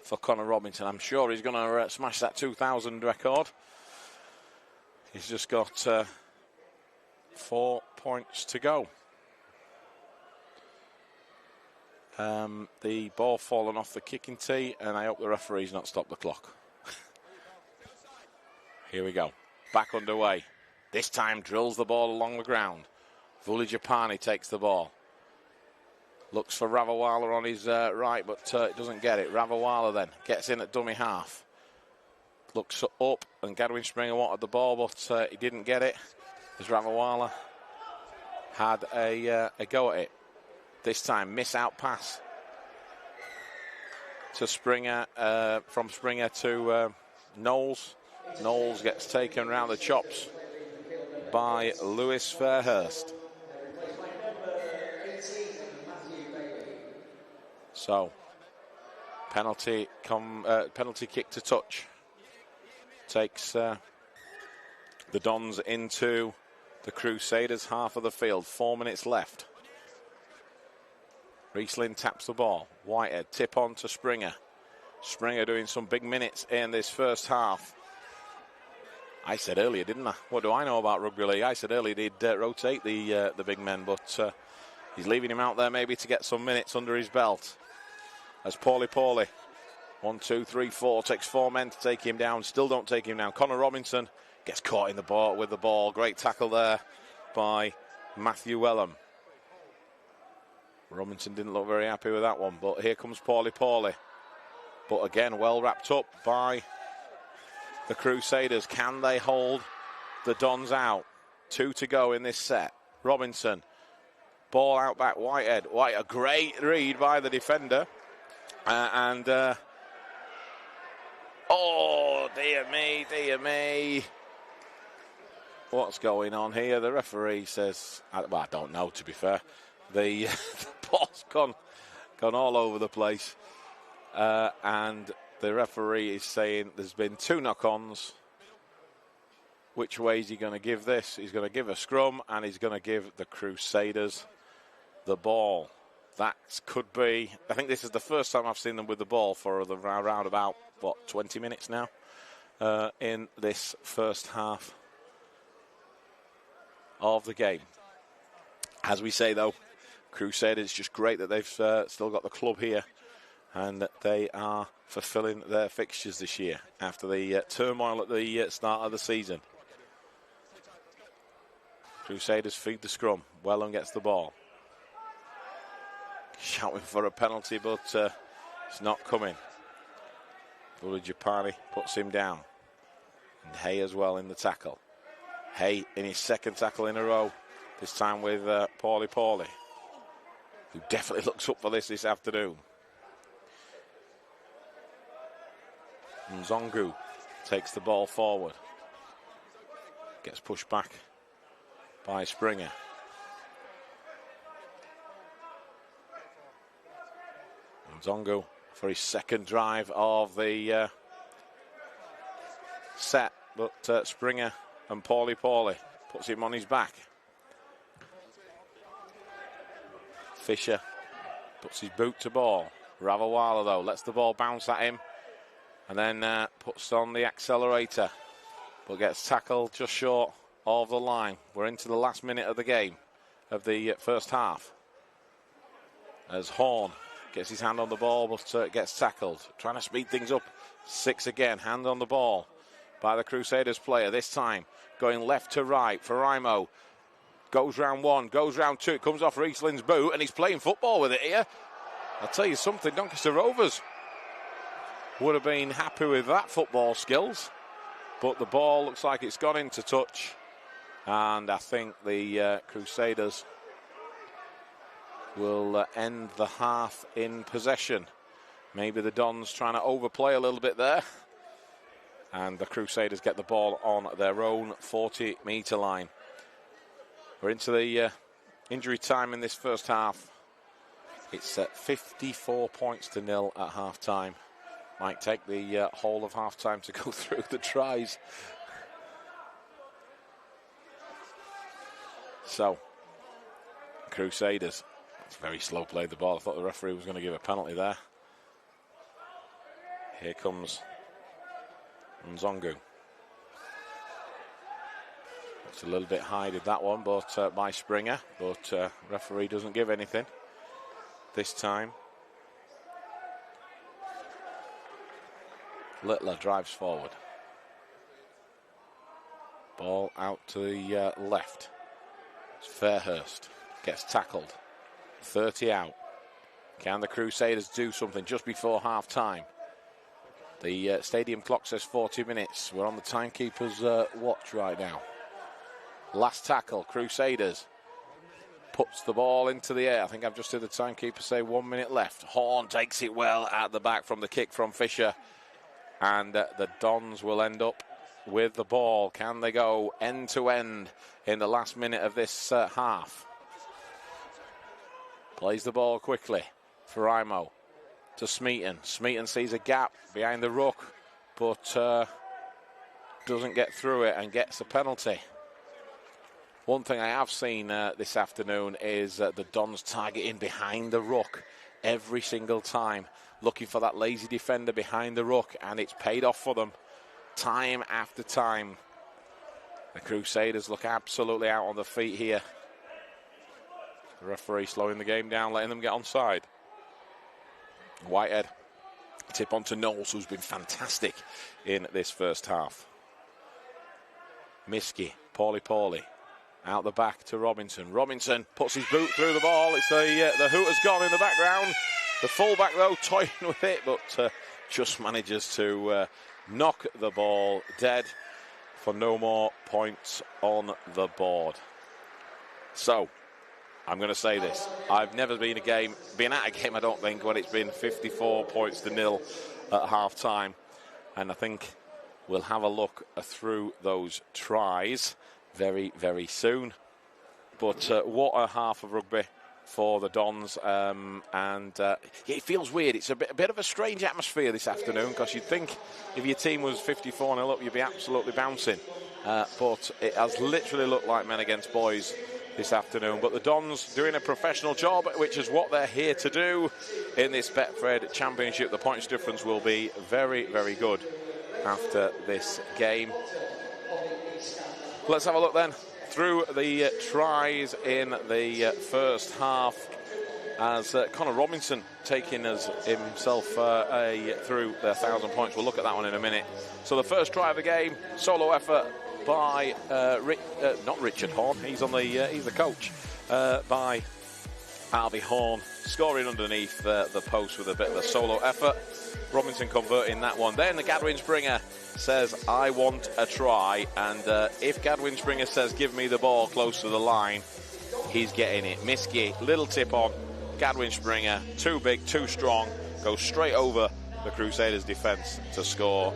for Connor Robinson. I'm sure he's going to smash that 2,000 record. He's just got 4 points to go. The ball fallen off the kicking tee, and I hope the referee's not stopped the clock. Here we go. Back underway. This time drills the ball along the ground. Vulajapani takes the ball. Looks for Ravawala on his right, but doesn't get it. Ravawala then gets in at dummy half. Looks up, and Gadwin Springer wanted the ball, but he didn't get it, as Ravawala had a go at it. This time, miss out pass to Springer, from Springer to Knowles. Knowles gets taken round the chops by Lewis Fairhurst. So, penalty kick to touch. Takes the Dons into the Crusaders' half of the field. 4 minutes left. Riesling taps the ball. Whitehead tip on to Springer. Springer doing some big minutes in this first half. I said earlier, didn't I? What do I know about rugby league? I said earlier he'd rotate the big men, but he's leaving him out there maybe to get some minutes under his belt. As Paulie, 1, 2, 3, 4, takes 4 men to take him down. Still don't take him down. Connor Robinson gets caught in the ball with the ball. Great tackle there by Matthew Wellham. Robinson didn't look very happy with that one, but here comes Paulie. But again, well wrapped up by the Crusaders. Can they hold the Dons out? 2 to go in this set. Robinson, ball out back, Whitehead. A great read by the defender. Oh, dear me. What's going on here? The referee says, well, I don't know, to be fair. The ball's gone all over the place. And the referee is saying there's been 2 knock-ons. Which way is he going to give this? He's going to give a scrum, and he's going to give the Crusaders the ball. That could be, I think this is the first time I've seen them with the ball for around about, 20 minutes now in this first half of the game. As we say, though, Crusaders, just great that they've still got the club here and that they are fulfilling their fixtures this year after the turmoil at the start of the season. Crusaders feed the scrum. Wellham gets the ball. Shouting for a penalty, but it's not coming. Vulajapani puts him down. And Hay as well in the tackle. Hay in his second tackle in a row. This time with Paulie, who definitely looks up for this afternoon. Nzongu takes the ball forward. Gets pushed back by Springer. Nzongu for his second drive of the set, but Springer and Paulie puts him on his back. Fisher puts his boot to ball. Ravawala, though, lets the ball bounce at him and then puts on the accelerator, but gets tackled just short of the line. We're into the last minute of the game, of the first half, as Horn gets his hand on the ball, but gets tackled. Trying to speed things up. 6 again, hand on the ball by the Crusaders player. This time going left to right for Raimo. Goes round 1, goes round 2. It comes off Riesling's boot, and he's playing football with it here. I'll tell you something, Doncaster Rovers would have been happy with that football skills. But the ball looks like it's gone into touch. And I think the Crusaders will end the half in possession. Maybe the Dons trying to overplay a little bit there. And the Crusaders get the ball on their own 40-metre line. We're into the injury time in this first half. It's 54 points to 0 at half-time. Might take the whole of half-time to go through the tries. So, Crusaders. It's very slow play the ball. I thought the referee was going to give a penalty there. Here comes Nzongu. It's a little bit high, did that one, but by Springer. But referee doesn't give anything this time. Littler drives forward. Ball out to the left. It's Fairhurst. Gets tackled. 30 out. Can the Crusaders do something just before half-time? The stadium clock says 40 minutes. We're on the timekeeper's watch right now. Last tackle, Crusaders. Puts the ball into the air. I think I've just heard the timekeeper say 1 minute left. Horn takes it well at the back from the kick from Fisher. And the Dons will end up with the ball. Can they go end to end in the last minute of this half? Plays the ball quickly. Ferrimo to Smeaton. Smeaton sees a gap behind the ruck, but doesn't get through it and gets a penalty. One thing I have seen this afternoon is the Dons targeting behind the ruck every single time, looking for that lazy defender behind the ruck, and it's paid off for them time after time. The Crusaders look absolutely out on the feet here. The referee slowing the game down, letting them get onside. Whitehead, tip on to Knowles, who's been fantastic in this first half. Miskey, Paulie, out the back to Robinson. Robinson puts his boot through the ball. It's the hooter's gone in the background. The fullback, though, toying with it, but just manages to knock the ball dead for no more points on the board. So, I'm going to say this. I've never been at a game, I don't think, when it's been 54 points to 0 at half-time. And I think we'll have a look through those tries very, very soon. But what a half of rugby for the Dons. It feels weird. It's a bit of a strange atmosphere this afternoon, because you'd think if your team was 54-0 up, you'd be absolutely bouncing. But it has literally looked like men against boys this afternoon. But the Dons doing a professional job, which is what they're here to do in this Betfred Championship. The points difference will be very, very good after this game. Let's have a look then through the tries in the first half, as Connor Robinson taking himself through the 1,000 points. We'll look at that one in a minute. So the first try of the game, solo effort by not Richard Horn, he's the coach, by Alvy Horn, scoring underneath the post with a bit of a solo effort. Robinson converting that one. Then the Gadwin Springer says, I want a try, and if Gadwin Springer says, give me the ball close to the line, he's getting it. Miskey, little tip on, Gadwin Springer, too big, too strong, goes straight over the Crusaders' defence to score.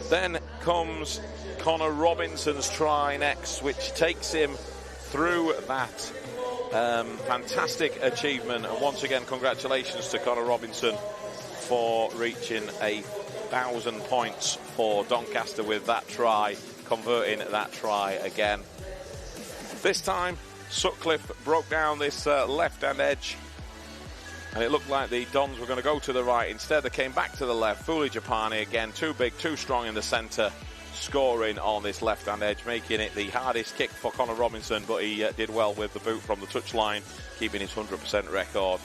Then comes Connor Robinson's try next, which takes him through that fantastic achievement. And once again, congratulations to Connor Robinson for reaching 1,000 points for Doncaster with that try, converting that try again. This time, Sutcliffe broke down this left-hand edge, and it looked like the Dons were going to go to the right. Instead, they came back to the left. Fuli Japani again, too big, too strong in the centre, scoring on this left-hand edge, making it the hardest kick for Connor Robinson, but he did well with the boot from the touchline, keeping his 100% record.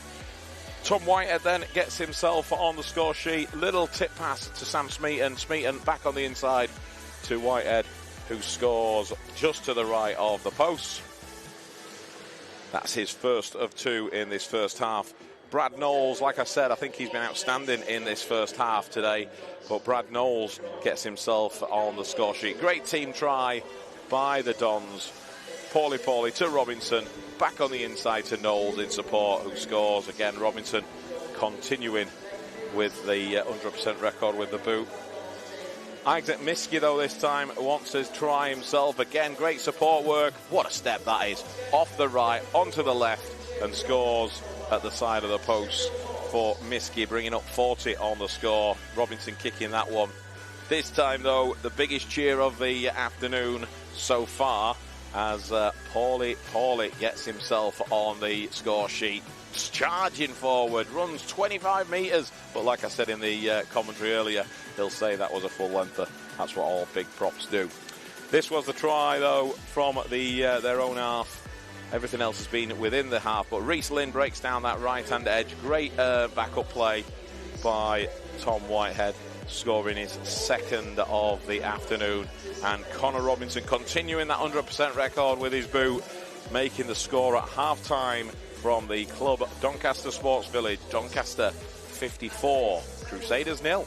Tom Whitehead then gets himself on the score sheet. Little tip pass to Sam Smeaton. Smeaton back on the inside to Whitehead, who scores just to the right of the post. That's his first of two in this first half. Brad Knowles, like I said, I think he's been outstanding in this first half today. But Brad Knowles gets himself on the score sheet. Great team try by the Dons. Paulie to Robinson. Back on the inside to Knowles in support, who scores again. Robinson continuing with the 100% record with the boot. Isaac Miski, though, this time wants to try himself again. Great support work. What a step that is. Off the right, onto the left, and scores at the side of the post for Miski, bringing up 40 on the score. Robinson kicking that one. This time, though, the biggest cheer of the afternoon so far as Paulie gets himself on the score sheet. Charging forward, runs 25 metres, but like I said in the commentary earlier, he'll say that was a full lengther. That's what all big props do. This was the try, though, from their own half. Everything else has been within the half, but Reece Lynn breaks down that right-hand edge. Great backup play by Tom Whitehead, scoring his second of the afternoon. And Connor Robinson continuing that 100% record with his boot, making the score at half-time from the club Doncaster Sports Village. Doncaster 54, Crusaders 0.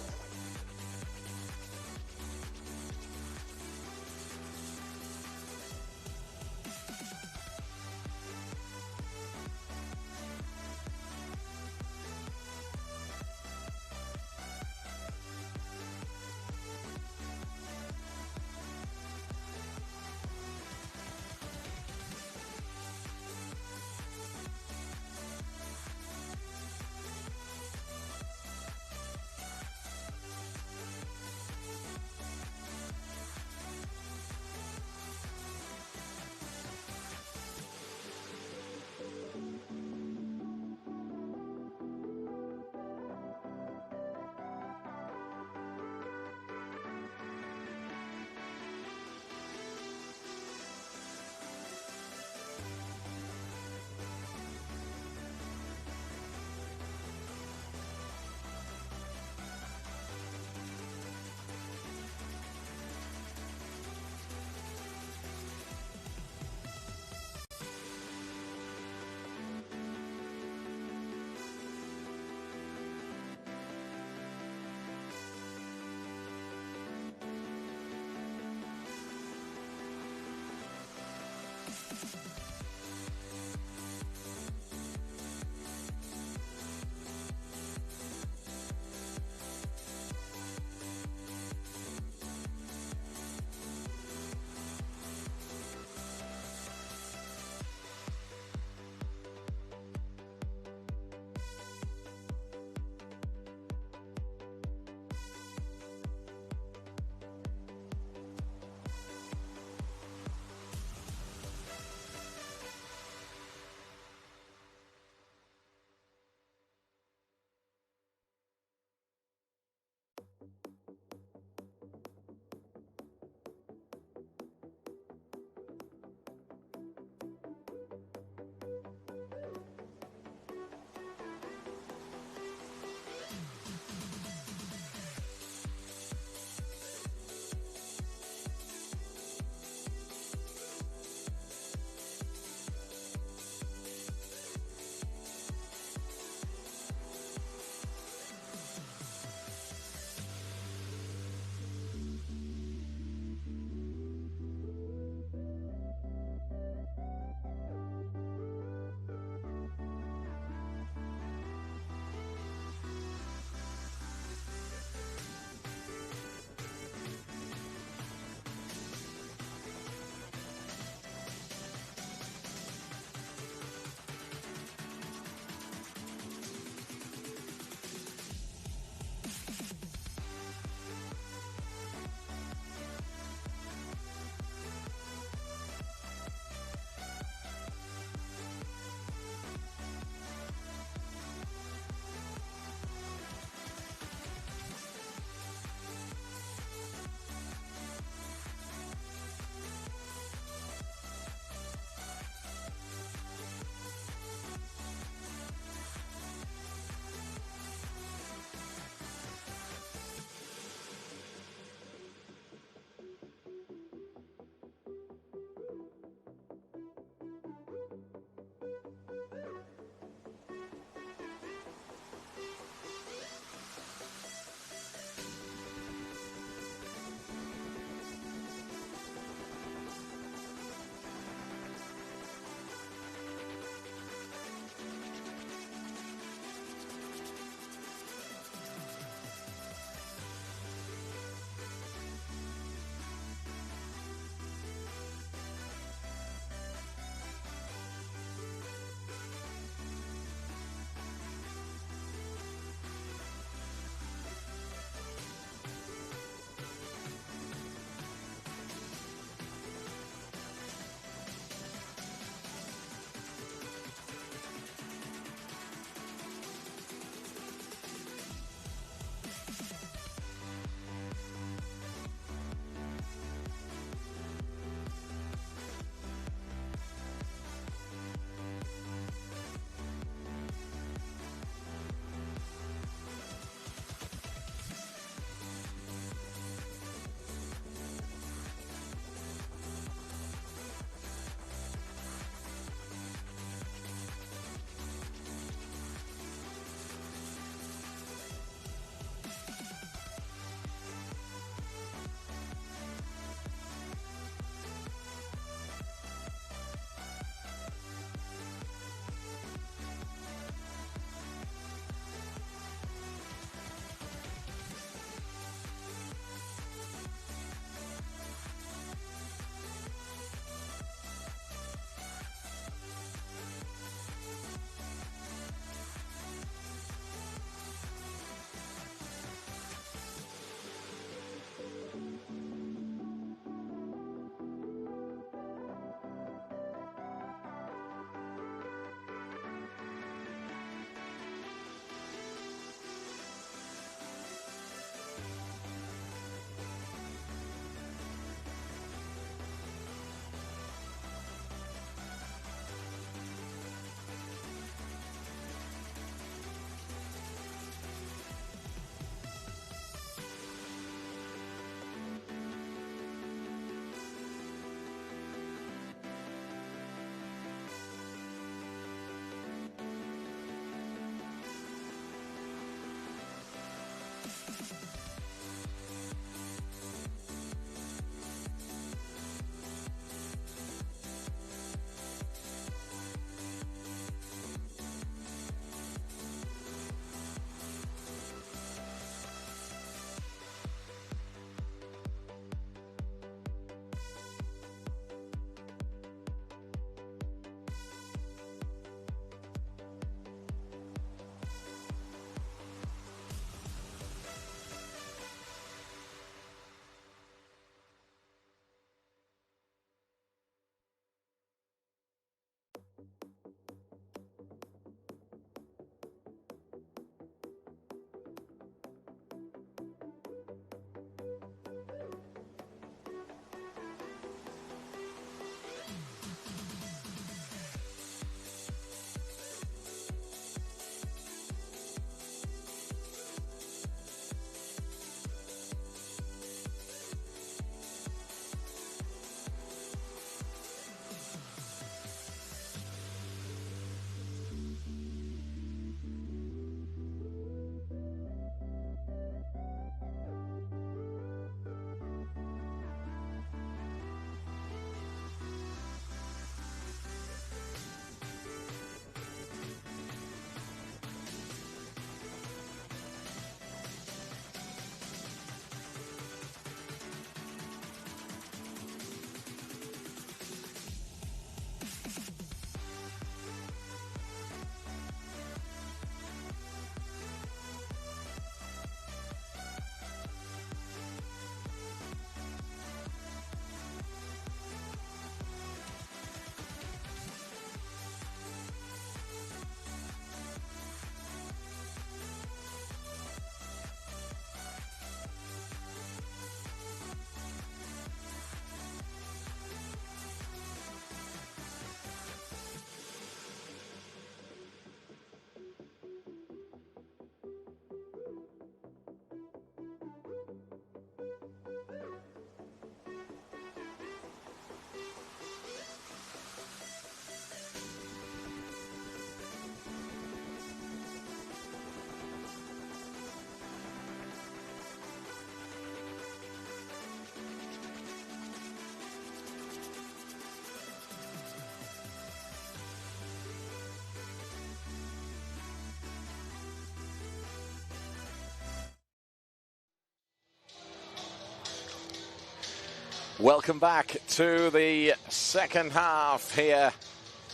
Welcome back to the second half here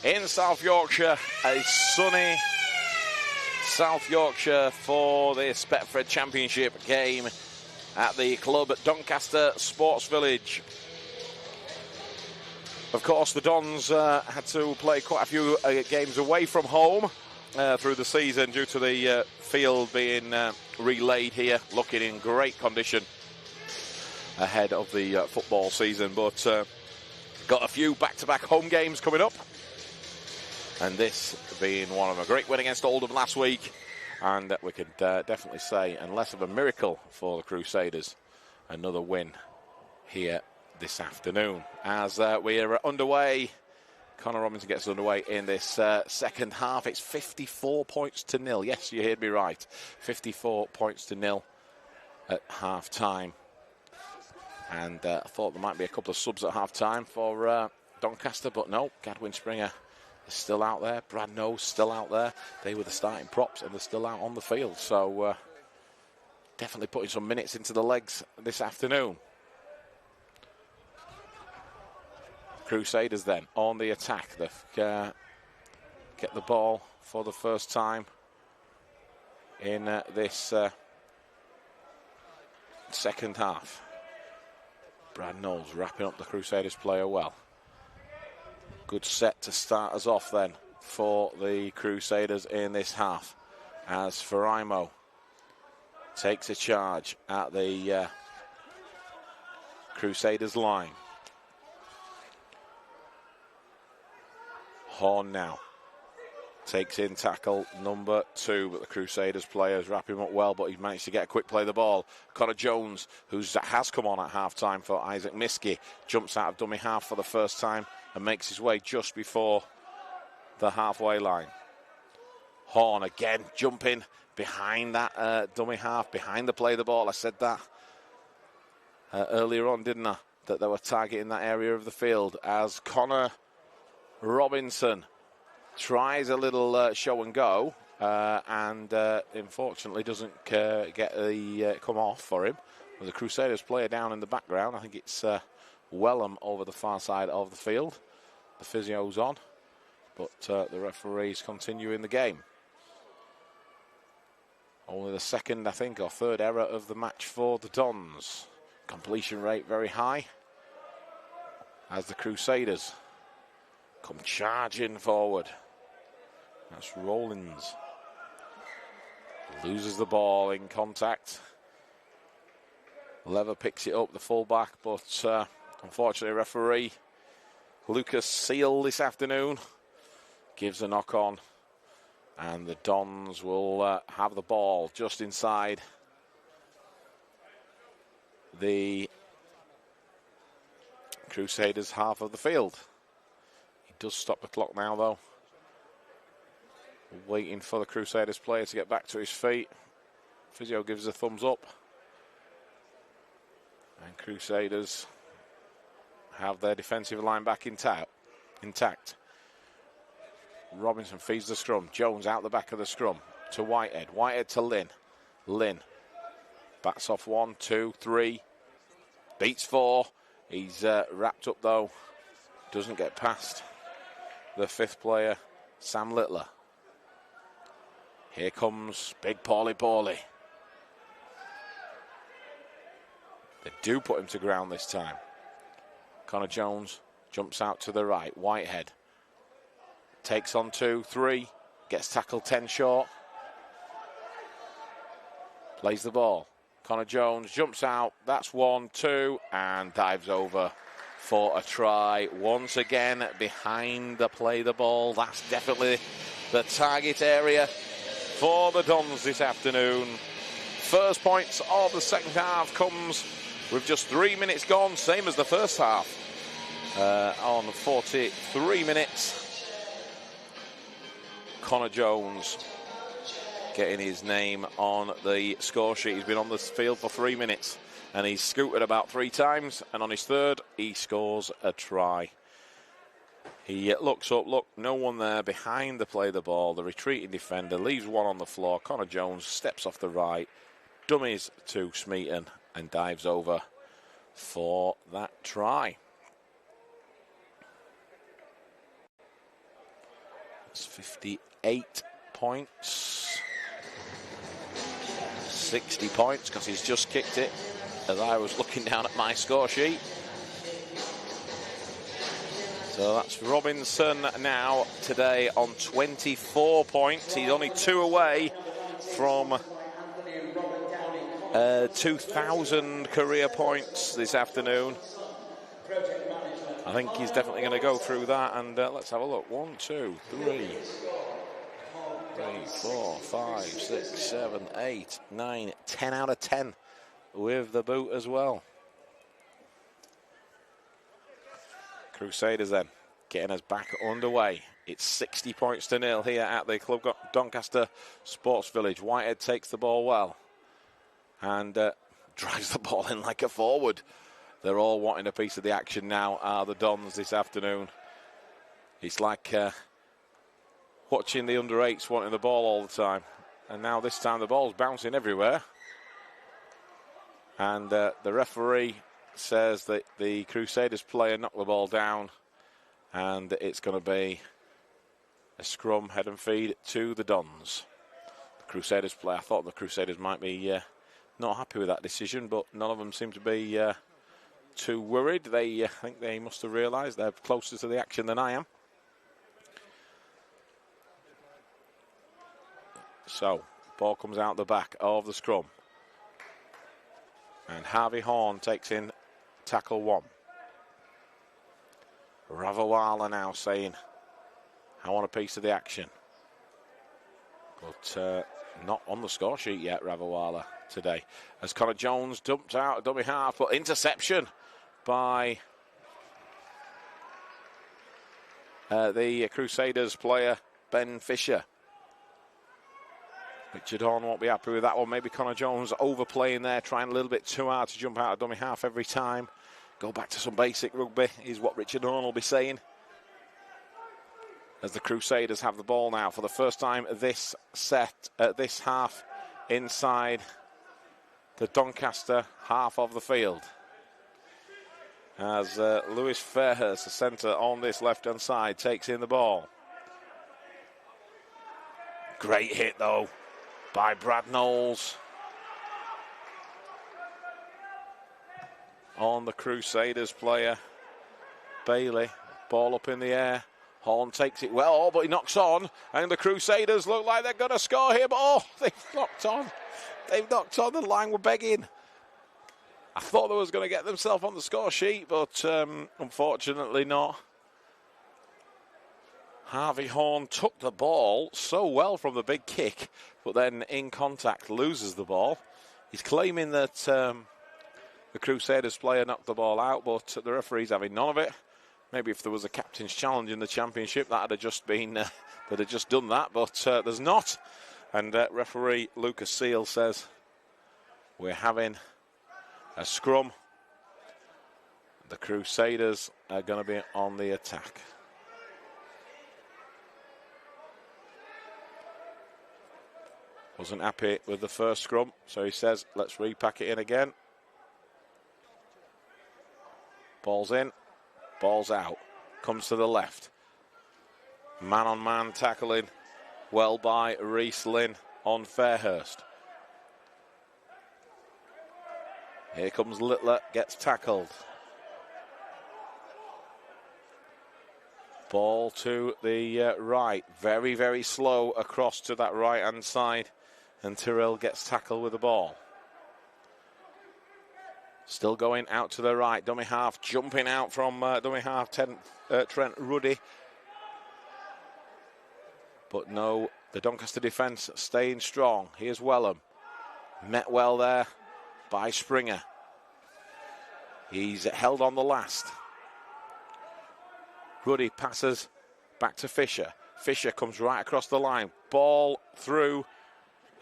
in South Yorkshire. A sunny South Yorkshire for this Betfred Championship game at the club at Doncaster Sports Village. Of course, the Dons had to play quite a few games away from home through the season due to the field being relaid here, looking in great condition ahead of the football season, but got a few back-to-back home games coming up, and this being one of them. A great win against Oldham last week, and we could definitely say, unless of a miracle for the Crusaders, another win here this afternoon. As we are underway, Connor Robinson gets underway in this second half. It's 54 points to nil. Yes, you heard me right. 54 points to nil at half-time. And I thought there might be a couple of subs at half-time for Doncaster, but no, Gadwin Springer is still out there. Brad Knowles still out there. They were the starting props, and they're still out on the field. So definitely putting some minutes into the legs this afternoon. Crusaders then on the attack. They get the ball for the first time in this second half. Brad Knowles wrapping up the Crusaders player well. Good set to start us off then for the Crusaders in this half, as Faraimo takes a charge at the Crusaders line. Horn now takes in tackle number 2, but the Crusaders players wrap him up well, but he's managed to get a quick play of the ball. Connor Jones, who has come on at half-time for Isaac Miskey, jumps out of dummy half for the first time and makes his way just before the halfway line. Horn again jumping behind that dummy half, behind the play of the ball. I said that earlier on, didn't I? That they were targeting that area of the field, as Connor Robinson tries a little show and go, and unfortunately doesn't get the come off for him. With the Crusaders player down in the background, I think it's Wellham over the far side of the field. The physio's on, but the referees continuing the game. Only the second, I think, or third error of the match for the Dons. Completion rate very high, as the Crusaders come charging forward. That's Rollins. Loses the ball in contact. Lever picks it up, the fullback, but unfortunately referee Lucas Seal this afternoon gives a knock on, and the Dons will have the ball just inside the Crusaders half of the field. Does stop the clock now, though. Waiting for the Crusaders player to get back to his feet. Physio gives a thumbs up. And Crusaders have their defensive line back intact. Robinson feeds the scrum. Jones out the back of the scrum to Whitehead. Whitehead to Lynn. Lynn bats off 1, 2, 3. Beats 4. He's wrapped up, though. Doesn't get past the 5th player, Sam Littler. Here comes big Paulie. They do put him to ground this time. Connor Jones jumps out to the right. Whitehead takes on 2, 3. Gets tackled 10 short. Plays the ball. Connor Jones jumps out. That's 1, 2, and dives over for a try. Once again, behind the play the ball. That's definitely the target area for the Dons this afternoon. First points of the second half comes with just 3 minutes gone, same as the first half. On 43 minutes, Connor Jones getting his name on the score sheet. He's been on the field for 3 minutes, and he's scooted about 3 times, and on his third, he scores a try. He looks up, look, no one there behind the play the ball. The retreating defender leaves one on the floor. Connor Jones steps off the right, dummies to Smeaton, and dives over for that try. It's 58 points. 60 points because he's just kicked it as I was looking down at my score sheet. So that's Robinson now today on 24 points. He's only 2 away from 2,000 career points this afternoon. I think he's definitely going to go through that, and let's have a look. 1, 2, 3, 4, 5, 6, 7, 8, 9, 10 out of 10 with the boot as well. Crusaders then getting us back underway. It's 60 points to 0 here at the Club Doncaster Sports Village. Whitehead takes the ball well and drives the ball in like a forward. They're all wanting a piece of the action now, are the Dons this afternoon. It's like watching the under-8s wanting the ball all the time. And now this time the ball's bouncing everywhere. And the referee says that the Crusaders player knocked the ball down, and it's going to be a scrum, head and feed to the Dons. The Crusaders player, I thought the Crusaders might be not happy with that decision, but none of them seem to be too worried. I think they must have realised they're closer to the action than I am. So, ball comes out the back of the scrum. And Harvey Horn takes in tackle 1. Ravawala now saying, I want a piece of the action. But not on the score sheet yet, Ravawala, today. As Connor Jones dumped out a dummy half, but interception by the Crusaders player, Ben Fisher. Richard Horn won't be happy with that one. Maybe Connor Jones overplaying there, trying a little bit too hard to jump out of dummy half every time. Go back to some basic rugby is what Richard Horn will be saying. As the Crusaders have the ball now for the first time this half inside the Doncaster half of the field. As Lewis Fairhurst, the centre on this left-hand side, takes in the ball. Great hit, though, by Brad Knowles on the Crusaders player, Bailey. Ball up in the air. Horn takes it well, but he knocks on, and the Crusaders look like they're going to score here, but they've knocked on. They've knocked on, the line were begging. I thought they was going to get themselves on the score sheet, but unfortunately not. Harvey Horn took the ball so well from the big kick, but then in contact loses the ball. He's claiming that the Crusaders player knocked the ball out, but the referee's having none of it. Maybe if there was a captain's challenge in the championship, that would have just been, they'd have just done that, but there's not. And referee Lucas Seal says, we're having a scrum. The Crusaders are going to be on the attack. Wasn't happy with the first scrum, so he says, let's repack it in again. Ball's in, ball's out. Comes to the left. Man-on-man tackling well by Reese Lynn on Fairhurst. Here comes Littler, gets tackled. Ball to the right. Very, very slow across to that right-hand side. And Tyrrell gets tackled with the ball. Still going out to the right. Dummy half jumping out from dummy half Trent Ruddy. But no, the Doncaster defence staying strong. Here's Wellham. Met well there by Springer. He's held on the last. Ruddy passes back to Fisher. Fisher comes right across the line. Ball through.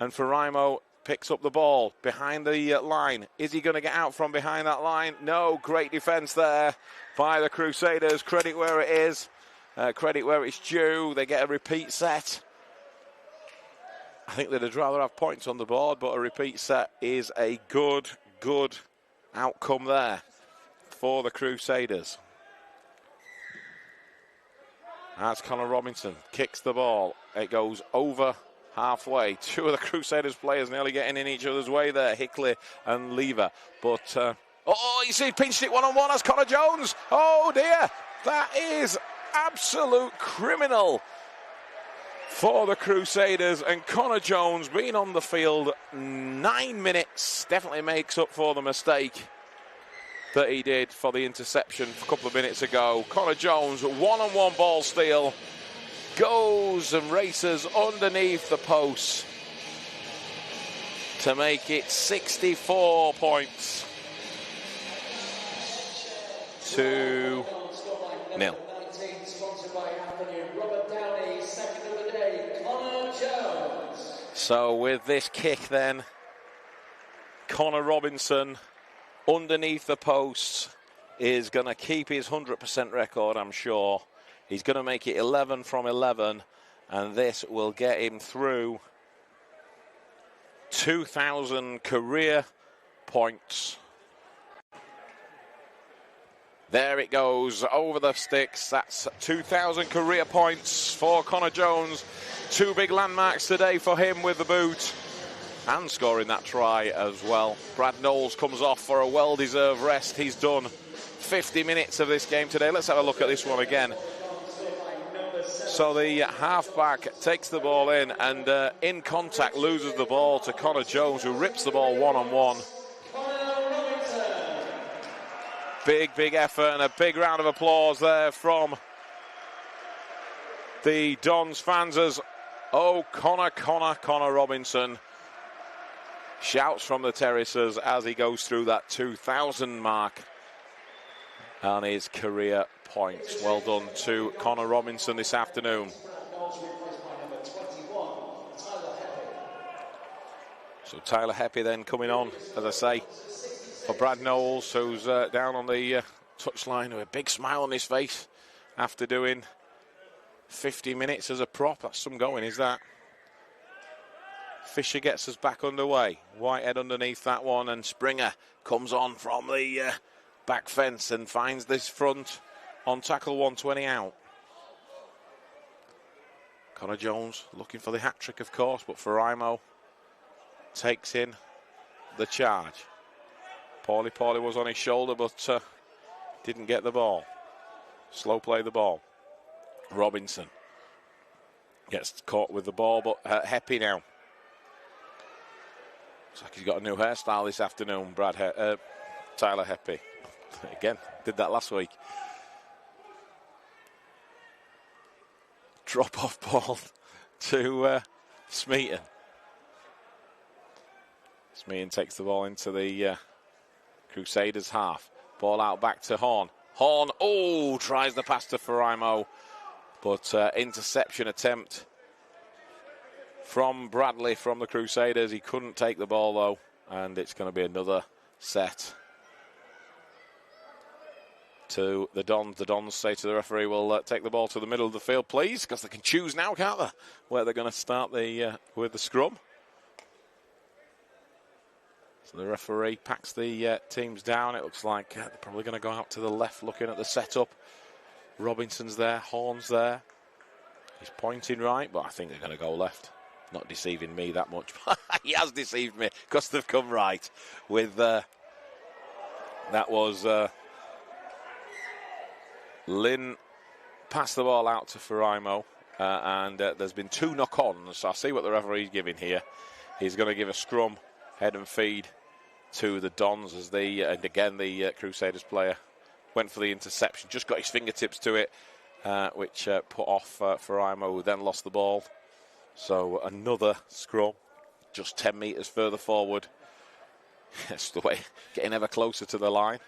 And Faraimo picks up the ball behind the line. Is he going to get out from behind that line? No, great defence there by the Crusaders. Credit where it is. Credit where it's due. They get a repeat set. I think they'd rather have points on the board, but a repeat set is a good outcome there for the Crusaders. As Connor Robinson kicks the ball, it goes over halfway. Two of the Crusaders players nearly getting in each other's way there, Hickley and Lever. But, you see, pinched it one-on-one as Connor Jones. Oh, dear. That is absolute criminal for the Crusaders. And Connor Jones being on the field 9 minutes definitely makes up for the mistake that he did for the interception a couple of minutes ago. Connor Jones, one-on-one ball steal, goes and races underneath the post to make it 64 points to 0. So with this kick then, Connor Robinson underneath the post is going to keep his 100% record, I'm sure. He's going to make it 11 from 11, and this will get him through 2,000 career points. There it goes, over the sticks. That's 2,000 career points for Connor Jones. 2 big landmarks today for him with the boot and scoring that try as well. Brad Knowles comes off for a well-deserved rest. He's done 50 minutes of this game today. Let's have a look at this one again. So the halfback takes the ball in and in contact loses the ball to Connor Jones, who rips the ball one-on-one. Big effort and a big round of applause there from the Dons fans as Connor Robinson shouts from the terraces as he goes through that 2,000 mark on his career points. Well done to Connor Robinson this afternoon. So Tyler Heppy then coming on, as I say, for Brad Knowles, who's down on the touchline with a big smile on his face after doing 50 minutes as a prop. That's some going, is that? Fisher gets us back underway. Whitehead underneath that one, and Springer comes on from the back fence and finds this front on tackle 120 out. Connor Jones looking for the hat-trick, of course, but Faraimo takes in the charge. Paulie was on his shoulder, but didn't get the ball. Slow play the ball. Robinson gets caught with the ball, but Heppy now. Looks like he's got a new hairstyle this afternoon, Tyler Heppy. Again, did that last week. Drop-off ball to Smeaton. Smeaton takes the ball into the Crusaders half. Ball out back to Horn. Horn, tries the pass to Faraimo, but interception attempt from Bradley from the Crusaders. He couldn't take the ball though, and it's going to be another set to the Dons. The Dons say to the referee, "We'll take the ball to the middle of the field, please," because they can choose now, can't they, where they're going to start with the scrum. So the referee packs the teams down. It looks like they're probably going to go out to the left looking at the setup. Robinson's there, Horn's there. He's pointing right, but I think they're going to go left. Not deceiving me that much. He has deceived me because they've come right with that was Lynn passed the ball out to Faraimo, and there's been 2 knock-ons. So I'll see what the referee's giving here. He's going to give a scrum, head and feed to the Dons as and again the Crusaders player went for the interception, just got his fingertips to it, which put off Faraimo, who then lost the ball. So another scrum, just 10 metres further forward. That's the way, getting ever closer to the line.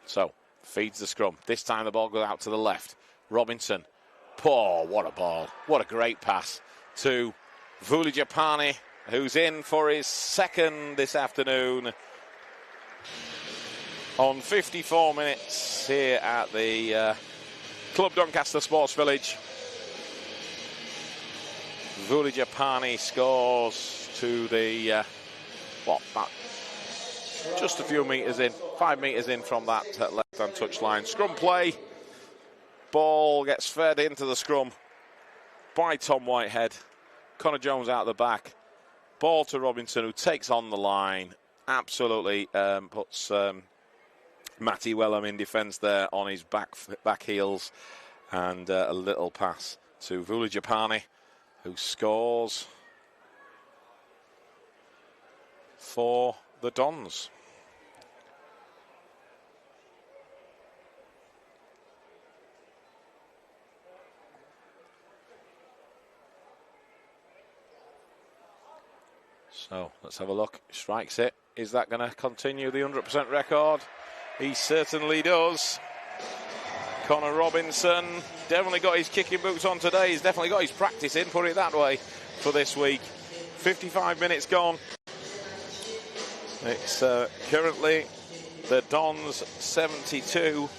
So, feeds the scrum. This time the ball goes out to the left. Robinson. What a ball. What a great pass to Vulijapani, who's in for his second this afternoon on 54 minutes here at the Club Doncaster Sports Village. Vulijapani scores to the about just a few metres in, 5 metres in from that left-hand touchline. Scrum play. Ball gets fed into the scrum by Tom Whitehead. Connor Jones out the back. Ball to Robinson, who takes on the line. Absolutely puts Matty Wellham in defence there on his back heels. And a little pass to Vuli Japani, who scores for the Dons. So let's have a look. Strikes it. Is that going to continue the 100% record? He certainly does. Connor Robinson definitely got his kicking boots on today. He's definitely got his practice in, put it that way, for this week. 55 minutes gone. It's currently the Dons 72.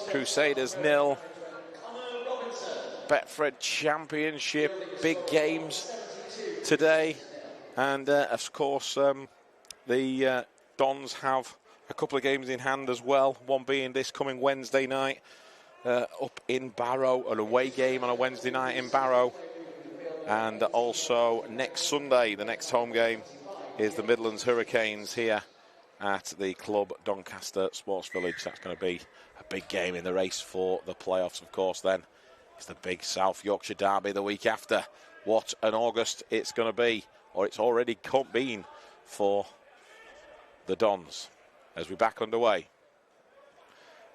Crusaders 0. Betfred Championship, big games today. And of course, the Dons have a couple of games in hand as well. One being this coming Wednesday night up in Barrow, an away game on a Wednesday night in Barrow. And also next Sunday, the next home game is the Midlands Hurricanes here at the Club Doncaster Sports Village. That's going to be a big game in the race for the playoffs, of course, then. It's the big South Yorkshire derby the week after. What an August it's going to be, or it's already been for the Dons. As we're back underway.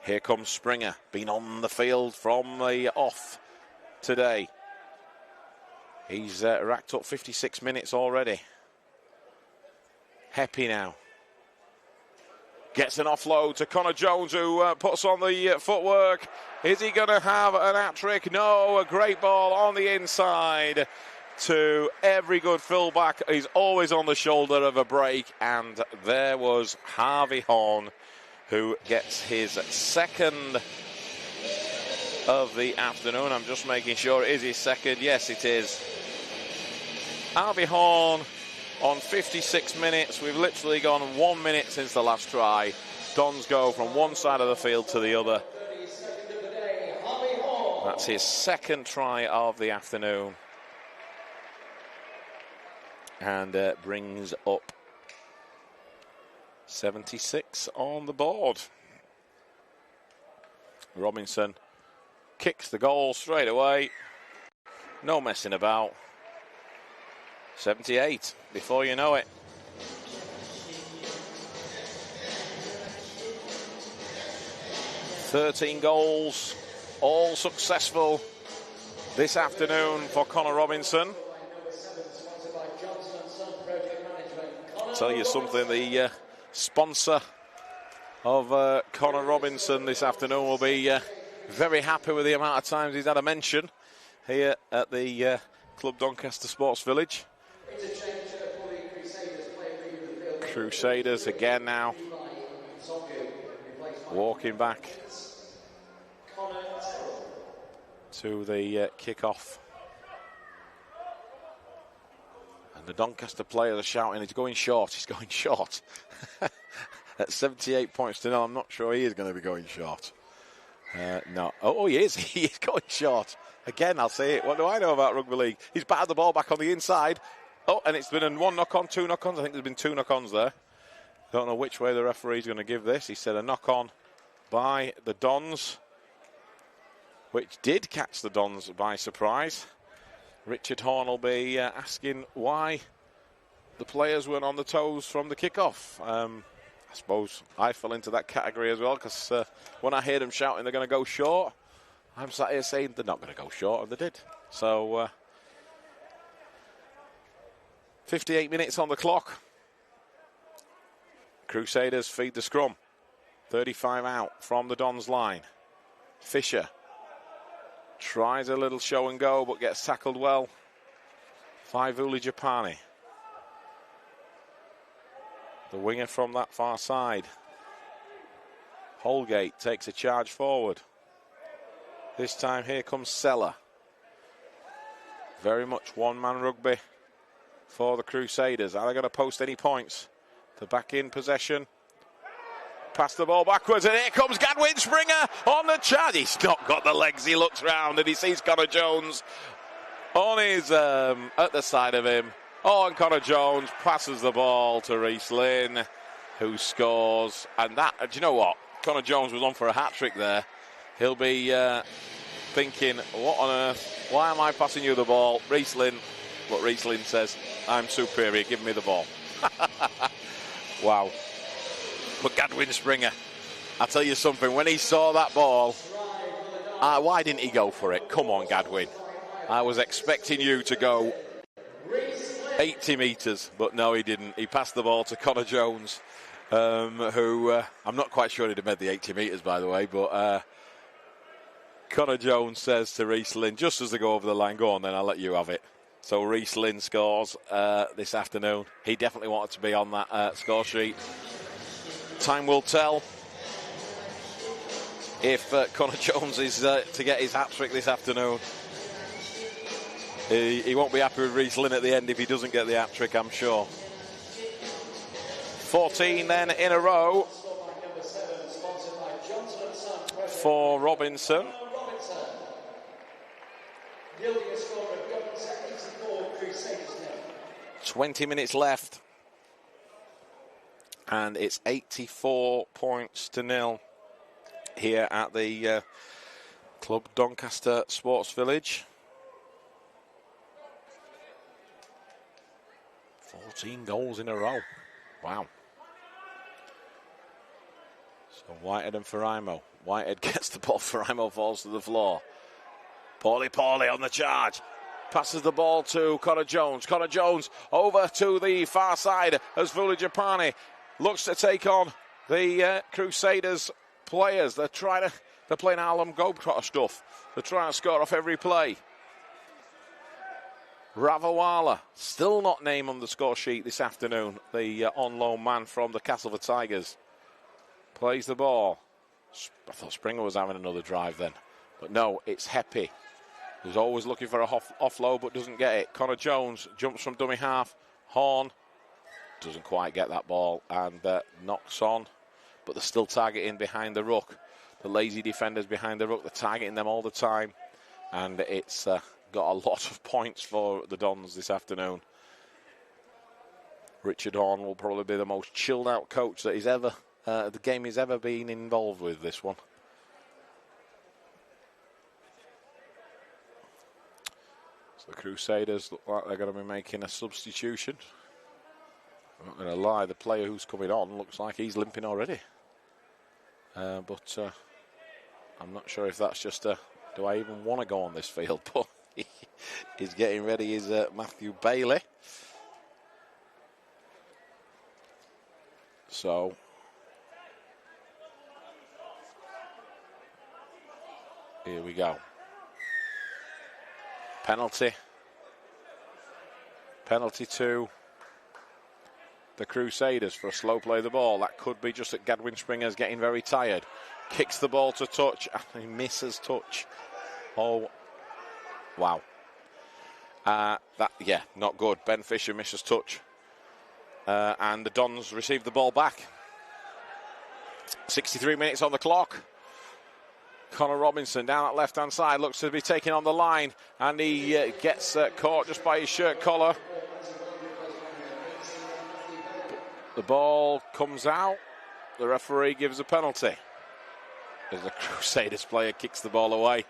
Here comes Springer, been on the field from the off today. He's racked up 56 minutes already. Heppy now. Gets an offload to Connor Jones, who puts on the footwork. Is he going to have an hat-trick? No, a great ball on the inside to every good fullback. He's always on the shoulder of a break. And there was Harvey Horn, who gets his second of the afternoon. I'm just making sure it is his second. Yes, it is. Harvey Horn on 56 minutes. We've literally gone 1 minute since the last try. Dons go from one side of the field to the other. That's his second try of the afternoon. And brings up 76 on the board. Robinson kicks the goal straight away. No messing about. 78 before you know it. "13 goals, all successful this afternoon for Connor Robinson." I'll tell you something, the sponsor of Connor Robinson this afternoon will be very happy with the amount of times he's had a mention here at the Club Doncaster Sports Village. Crusaders again now, walking back to the kick-off. And the Doncaster players are shouting, he's going short, he's going short. At 78 points to 0, I'm not sure he is going to be going short. No. Oh, he is. He is going short. Again, I'll say it. What do I know about rugby league? He's batted the ball back on the inside. Oh, and it's been one knock-on, two knock-ons. I think there's been two knock-ons there. Don't know which way the referee's going to give this. He said a knock-on by the Dons, which did catch the Dons by surprise. Richard Horn will be asking why the players weren't on the toes from the kick-off. I suppose I fell into that category as well, because when I hear them shouting they're going to go short, I'm sat here saying they're not going to go short, and they did. So 58 minutes on the clock. Crusaders feed the scrum. 35 out from the Dons line. Fisher tries a little show and go, but gets tackled well by Vuli Japani. The winger from that far side. Holgate takes a charge forward. This time here comes Seller. Very much one-man rugby for the Crusaders. Are they going to post any points? The back in possession. Pass the ball backwards, and here comes Gadwin Springer on the charge. He's not got the legs. He looks round and he sees Connor Jones on his at the side of him. Oh, and Connor Jones passes the ball to Reece Lynn, who scores. And that, do you know what? Connor Jones was on for a hat-trick there. He'll be thinking, what on earth? Why am I passing you the ball? Reece Lynn, what Reece Lynn says, I'm superior, give me the ball. Wow. But Gadwin Springer, I'll tell you something, when he saw that ball, why didn't he go for it? Come on, Gadwin. I was expecting you to go 80 metres, but no, he didn't. He passed the ball to Connor Jones, who I'm not quite sure he'd have made the 80 metres, by the way, but Connor Jones says to Reece Lynn, just as they go over the line, go on then, I'll let you have it. So Reece Lynn scores this afternoon. He definitely wanted to be on that score sheet. Time will tell if Connor Jones is to get his hat-trick this afternoon. He won't be happy with Reece Lynn at the end if he doesn't get the hat-trick, I'm sure. 14 then in a row for Robinson. 20 minutes left. And it's 84 points to 0 here at the Club Doncaster Sports Village. 14 goals in a row. Wow. So Whitehead and Faraimo. Whitehead gets the ball, Faraimo falls to the floor. Paulie on the charge. Passes the ball to Connor Jones. Connor Jones over to the far side as Vula Japani looks to take on the Crusaders players. They're playing Harlem Globetrotter stuff. They're trying to score off every play. Ravawala, still not named on the score sheet this afternoon. The on-loan man from the Castleford Tigers. Plays the ball. I thought Springer was having another drive then. But no, it's Heppy, who's always looking for a offload but doesn't get it. Connor Jones jumps from dummy half. Horn doesn't quite get that ball and knocks on, but they're still targeting behind the ruck. The lazy defenders behind the ruck, they're targeting them all the time, and it's got a lot of points for the Dons this afternoon. Richard Horn will probably be the most chilled out coach that the game has ever been involved with, this one. So the Crusaders look like they're going to be making a substitution. I'm not going to lie, the player who's coming on looks like he's limping already. But I'm not sure if that's just do I even want to go on this field? But he's getting ready, is Matthew Bailey. So here we go. Penalty to the Crusaders for a slow play of the ball. That could be just that Gadwin Springer's getting very tired. Kicks the ball to touch and he misses touch. Oh, wow. Not good. Ben Fisher misses touch. And the Dons receive the ball back. 63 minutes on the clock. Connor Robinson down that left-hand side looks to be taking on the line, and he gets caught just by his shirt collar. The ball comes out. The referee gives a penalty as the Crusaders player kicks the ball away.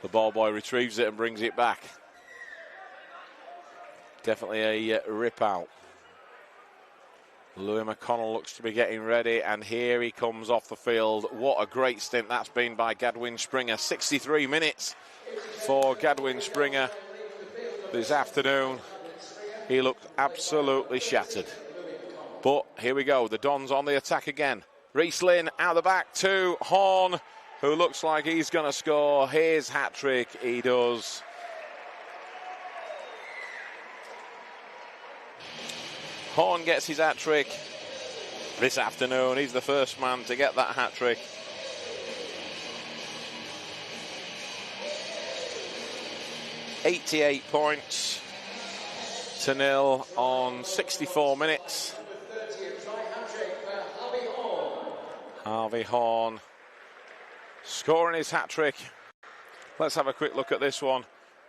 The ball boy retrieves it and brings it back. Definitely a rip out. Louis McConnell looks to be getting ready, and here he comes off the field. What a great stint that's been by Gadwin Springer. 63 minutes for Gadwin Springer this afternoon. He looked absolutely shattered. But here we go, the Dons on the attack again. Reece Lynn out the back to Horn, who looks like he's going to score his hat-trick. He does. Horn gets his hat-trick this afternoon. He's the first man to get that hat-trick. 88 points to nil on 64 minutes. Harvey Horn scoring his hat-trick. Let's have a quick look at this one.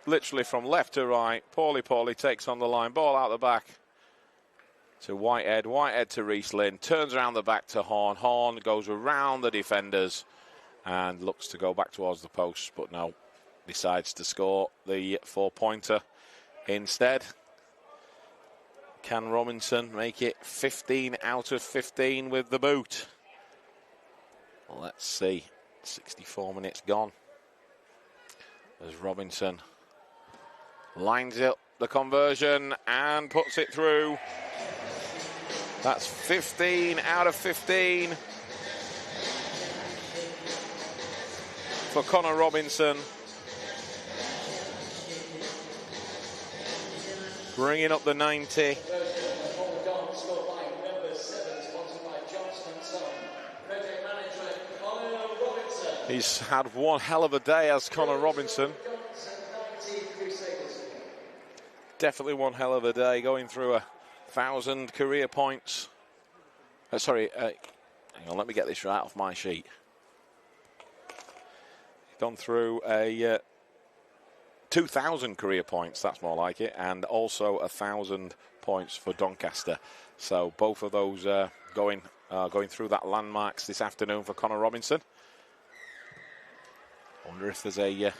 Literally from left to right. Paulie takes on the line. Ball out the back to Whitehead. Whitehead to Reese Lynn. Turns around the back to Horn. Horn goes around the defenders and looks to go back towards the post, but no. Decides to score the 4-pointer instead. Can Robinson make it 15 out of 15 with the boot? Let's see. 64 minutes gone. As Robinson lines up the conversion and puts it through. That's 15 out of 15 for Connor Robinson. Bringing up the 90. He's had one hell of a day as Connor Robinson. Definitely one hell of a day, going through 1,000 career points. Hang on, let me get this right off my sheet. Gone through 2,000 career points, that's more like it, and also 1,000 points for Doncaster. So both of those going through that landmarks this afternoon for Connor Robinson. I wonder if there's any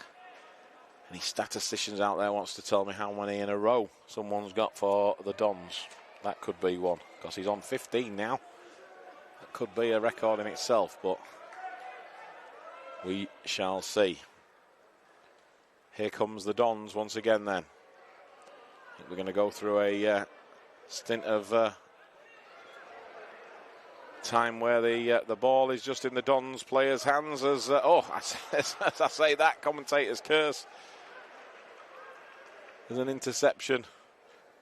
statisticians out there wants to tell me how many in a row someone's got for the Dons. That could be one, because he's on 15 now. That could be a record in itself, but we shall see. Here comes the Dons once again then. I think we're going to go through a stint of time where the ball is just in the Dons players' hands as as I say that, commentator's curse. There's an interception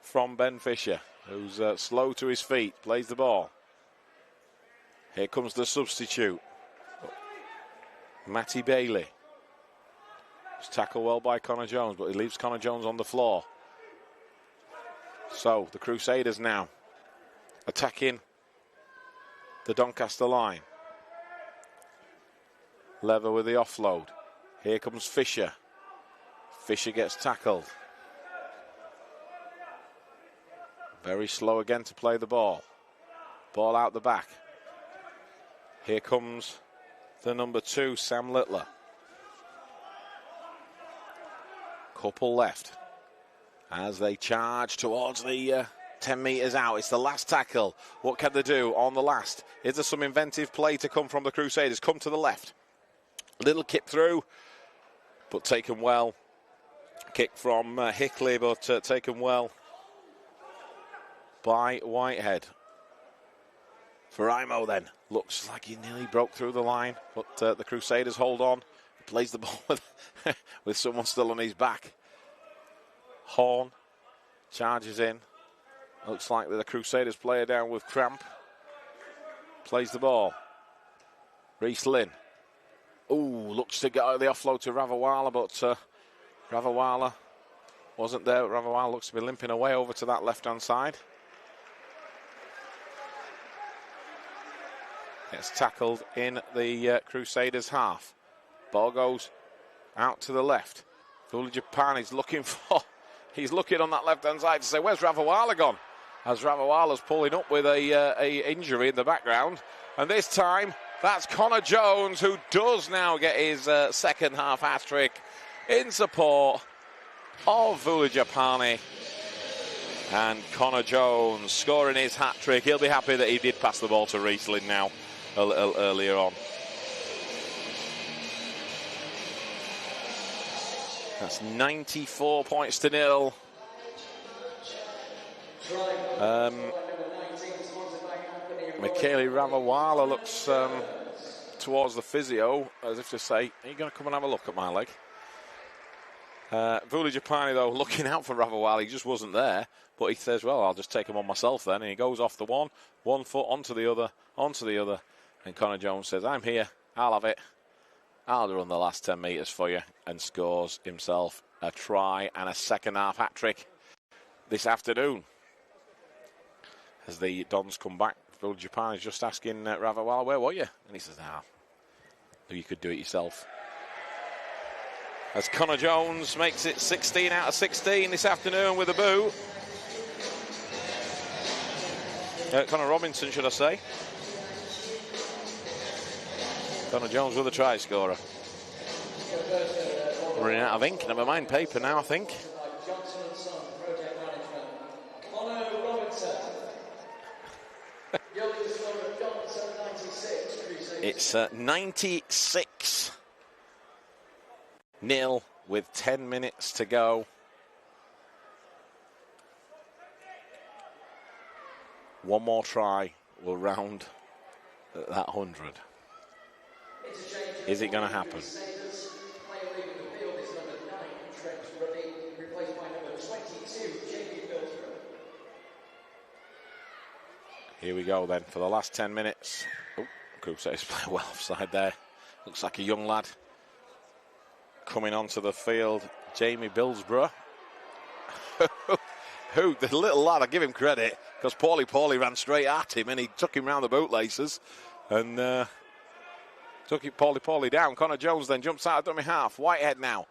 from Ben Fisher, who's slow to his feet, plays the ball. Here comes the substitute, Matty Bailey. It's tackled well by Connor Jones, but he leaves Connor Jones on the floor. So the Crusaders now attacking the Doncaster line. Lever with the offload. Here comes Fisher. Fisher gets tackled. Very slow again to play the ball. Ball out the back. Here comes the number 2, Sam Littler. Couple left as they charge towards the 10 metres out. It's the last tackle. What can they do on the last? Is there some inventive play to come from the Crusaders? Come to the left. Little kick through, but taken well. Kick from Hickley, but taken well by Whitehead. Faraimo then looks like he nearly broke through the line, but the Crusaders hold on. He plays the ball with someone still on his back. Horn charges in. Looks like the Crusaders player down with cramp. Plays the ball. Reese Lynn. Ooh, looks to get the offload to Ravawala, but Ravawala wasn't there. Ravawala looks to be limping away over to that left-hand side. Gets tackled in the Crusaders' half. Ball goes out to the left. Fuli Japan is looking for... He's looking on that left-hand side to say, where's Ravawala gone? As Ravawala's pulling up with a injury in the background. And this time, that's Connor Jones, who does now get his second half hat-trick in support of Fuli Japani. And Connor Jones scoring his hat-trick. He'll be happy that he did pass the ball to Reese Lynn now a little earlier on. That's 94 points to nil. Michele Ravawala looks towards the physio as if to say, are you going to come and have a look at my leg? Fuli Japani, though, looking out for Ravawala. He just wasn't there. But he says, well, I'll just take him on myself then. And he goes off the one foot onto the other. And Connor Jones says, I'm here. I'll have it. I'll run the last 10 metres for you, and scores himself a try and a second half hat-trick this afternoon. As the Dons come back, Phil Japan is just asking Ravawala, where were you? And he says, you could do it yourself. As Connor Jones makes it 16 out of 16 this afternoon with a boot. Connor Robinson, should I say. Connor Jones with a try scorer. Running out of ink, never mind paper now, I think. It's 96-0 with 10 minutes to go. One more try will round that 100. Is it going to happen? Here we go then for the last 10 minutes. Oh, Crusaders play well offside there. Looks like a young lad coming onto the field. Jamie Billsborough. Who, the little lad, I give him credit, because Paulie ran straight at him and he took him round the bootlaces and took Paulie down. Connor Jones then jumps out of dummy half. Whitehead now.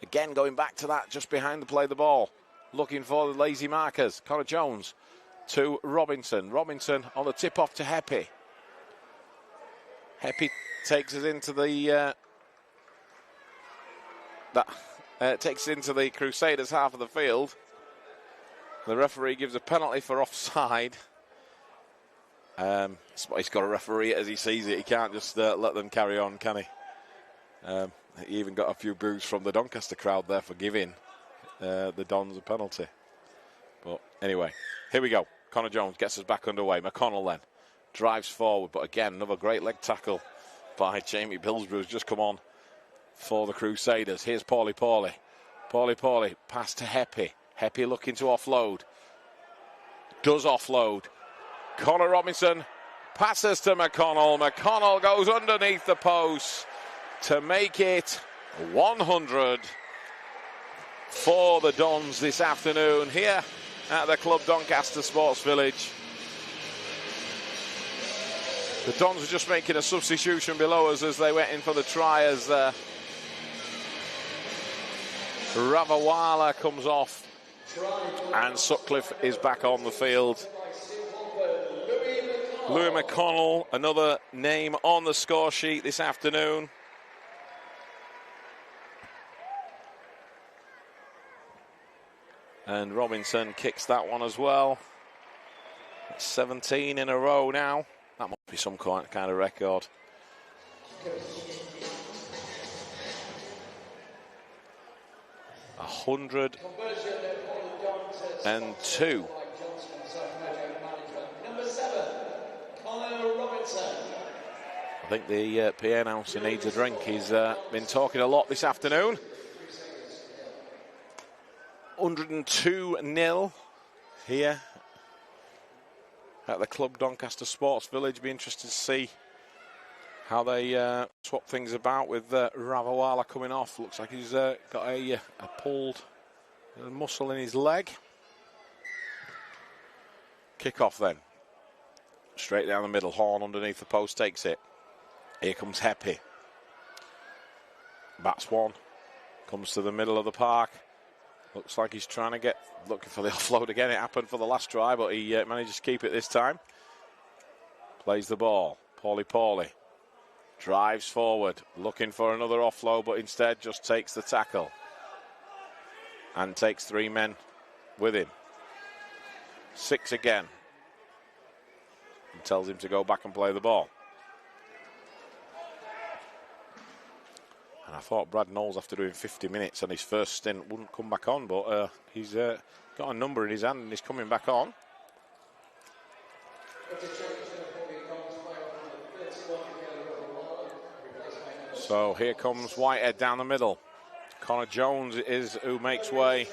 Again going back to that, just behind the play the ball. Looking for the lazy markers. Connor Jones to Robinson. Robinson on the tip-off to Heppy. Heppy takes us into the takes it into the Crusaders half of the field. The referee gives a penalty for offside. He's got to referee it as he sees it. He can't just let them carry on, can he? He even got a few boos from the Doncaster crowd there for giving the Dons a penalty. But anyway, here we go. Connor Jones gets us back underway. McConnell then drives forward, but again, another great leg tackle by Jamie Billsborough, who's just come on for the Crusaders. Here's Paulie. Paulie, pass to Heppy. Heppy looking to offload. Does offload. Connor Robinson passes to McConnell. McConnell goes underneath the post to make it 100 for the Dons this afternoon here at the Club Doncaster Sports Village. The Dons are just making a substitution below us as they went in for the try as Ravawala comes off and Sutcliffe is back on the field. Louis McConnell, another name on the score sheet this afternoon. And Robinson kicks that one as well. That's 17 in a row now. That must be some kind of record. A 102. I think the PA announcer needs a drink. He's been talking a lot this afternoon. 102-0 here at the Club Doncaster Sports Village. Be interested to see how they swap things about with Ravawala coming off. Looks like he's got a pulled muscle in his leg. Kick off then. Straight down the middle. Horn underneath the post takes it. Here comes Heppy. Bats one. Comes to the middle of the park. Looks like he's trying to looking for the offload again. It happened for the last try, but he manages to keep it this time. Plays the ball. Paulie. Drives forward. Looking for another offload, but instead just takes the tackle. And takes three men with him. 6 again. And tells him to go back and play the ball. And I thought Brad Knowles, after doing 50 minutes on his first stint, wouldn't come back on, but he's got a number in his hand and he's coming back on. So here comes Whitehead down the middle. Connor Jones is who makes way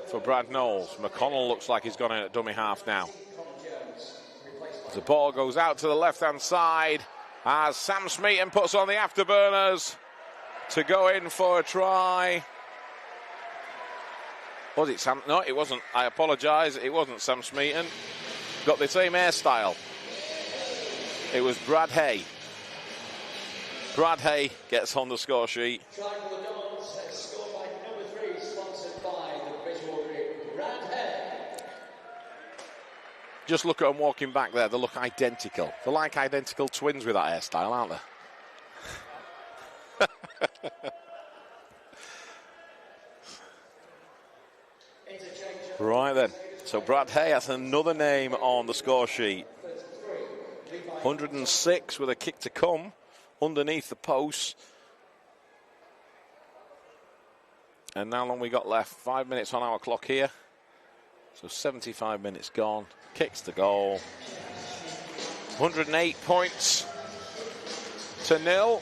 for Brad Knowles. McConnell looks like he's gone in at dummy half now. The ball goes out to the left-hand side as Sam Smeaton puts on the afterburners to go in for a try. Was it Sam? No, it wasn't. I apologise. It wasn't Sam Smeaton. Got the same hairstyle. It was Brad Hay. Brad Hay gets on the score sheet. Triangle the Dons, scored by number 3, sponsored by the visual group Brad Hay. Just look at them walking back there. They look identical. They're like identical twins with that hairstyle, aren't they? Right then. So Brad Hay has another name on the score sheet. 106 with a kick to come underneath the post. And how long we got left? 5 minutes on our clock here. So 75 minutes gone. Kicks the goal. 108 points to 0.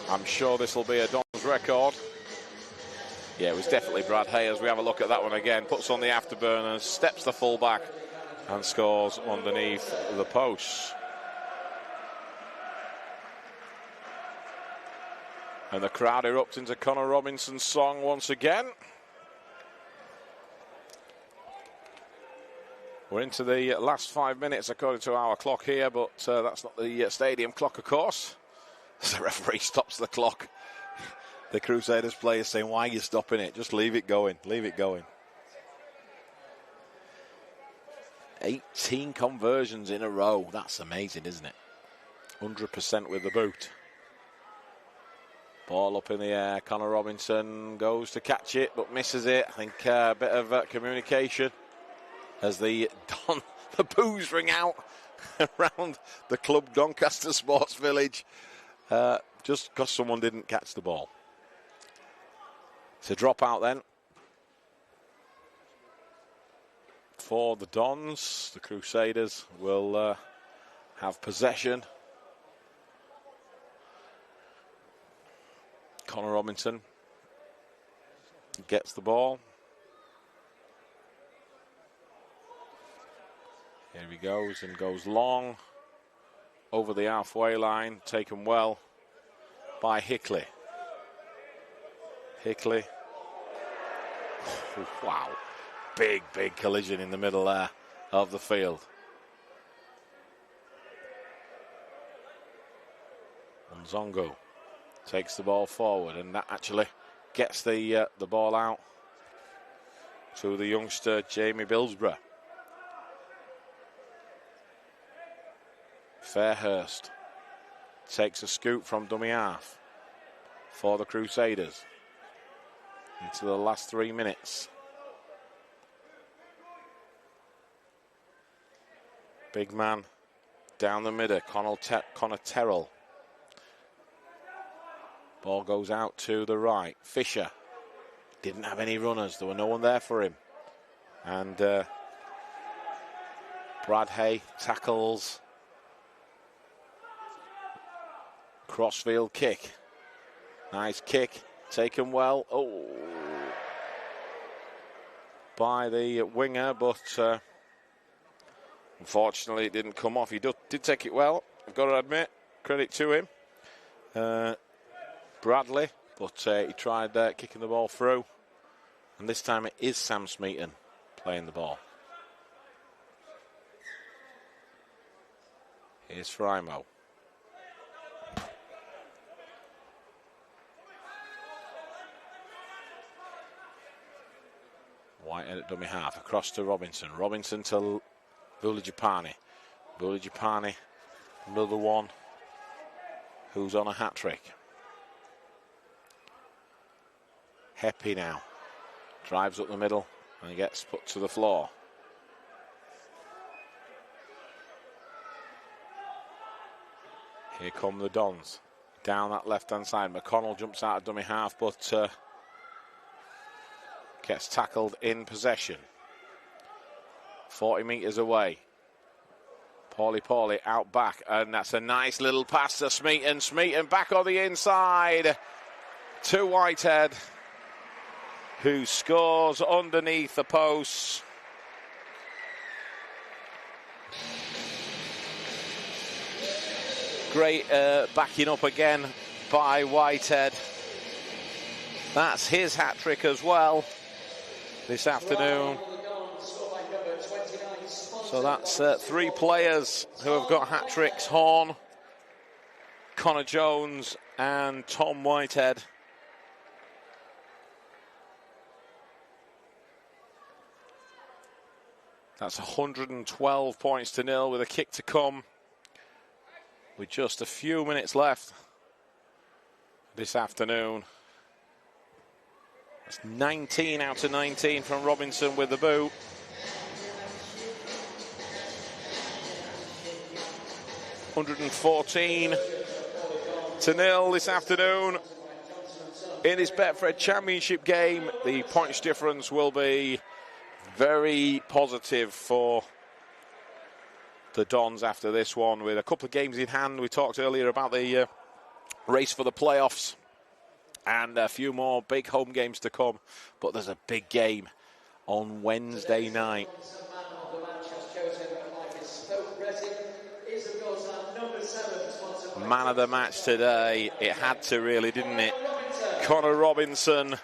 I'm sure this will be a Don's record. Yeah, it was definitely Brad Hay as we have a look at that one again. Puts on the afterburners, steps the full back and scores underneath the posts. And the crowd erupts into Connor Robinson's song once again. We're into the last 5 minutes according to our clock here, but that's not the stadium clock, of course. As the referee stops the clock, the Crusaders players saying, why are you stopping it? Just leave it going, leave it going. 18 conversions in a row. That's amazing, isn't it? 100% with the boot. Ball up in the air. Connor Robinson goes to catch it, but misses it. I think a bit of communication as the boos ring out around the club Doncaster Sports Village, just because someone didn't catch the ball. It's a drop out then for the Dons. The Crusaders will have possession. Connor Robinson gets the ball. Here he goes and goes long over the halfway line, taken well by Hickley. Hickley. Wow. Big collision in the middle there of the field. Nzongo takes the ball forward, and that actually gets the ball out to the youngster Jamie Billsborough. Fairhurst takes a scoop from dummy half for the Crusaders into the last 3 minutes. Big man down the middle, Connor Terrell. Ball goes out to the right. Fisher didn't have any runners. There were no one there for him. And Brad Hay tackles. Crossfield kick. Nice kick. Taken well. Oh. By the winger, but unfortunately it didn't come off. He did take it well. I've got to admit. Credit to him. Bradley, but he tried kicking the ball through. And this time it is Sam Smeaton playing the ball. Here's Frimo. Whitehead at dummy half, across to Robinson. Robinson to Vulajapani. Vulajapani, another one who's on a hat-trick. Heppy now. Drives up the middle and he gets put to the floor. Here come the Dons. Down that left-hand side. McConnell jumps out of dummy half, but gets tackled in possession. 40 metres away. Paulie out back, and that's a nice little pass to Smeaton. Smeaton back on the inside to Whitehead, who scores underneath the posts. Great backing up again by Whitehead. That's his hat-trick as well. this afternoon. So that's 3 players who have got hat-tricks: Horn, Connor Jones and Tom Whitehead. That's 112 points to nil with a kick to come with just a few minutes left this afternoon. That's 19 out of 19 from Robinson with the boot. $114 to nil this afternoon in this Betfred Championship game. The points difference will be very positive for the Dons after this one, with a couple of games in hand. We talked earlier about the race for the playoffs and a few more big home games to come, but there's a big game on Wednesday night. Man of the match today. It had to, really, didn't it? Connor Robinson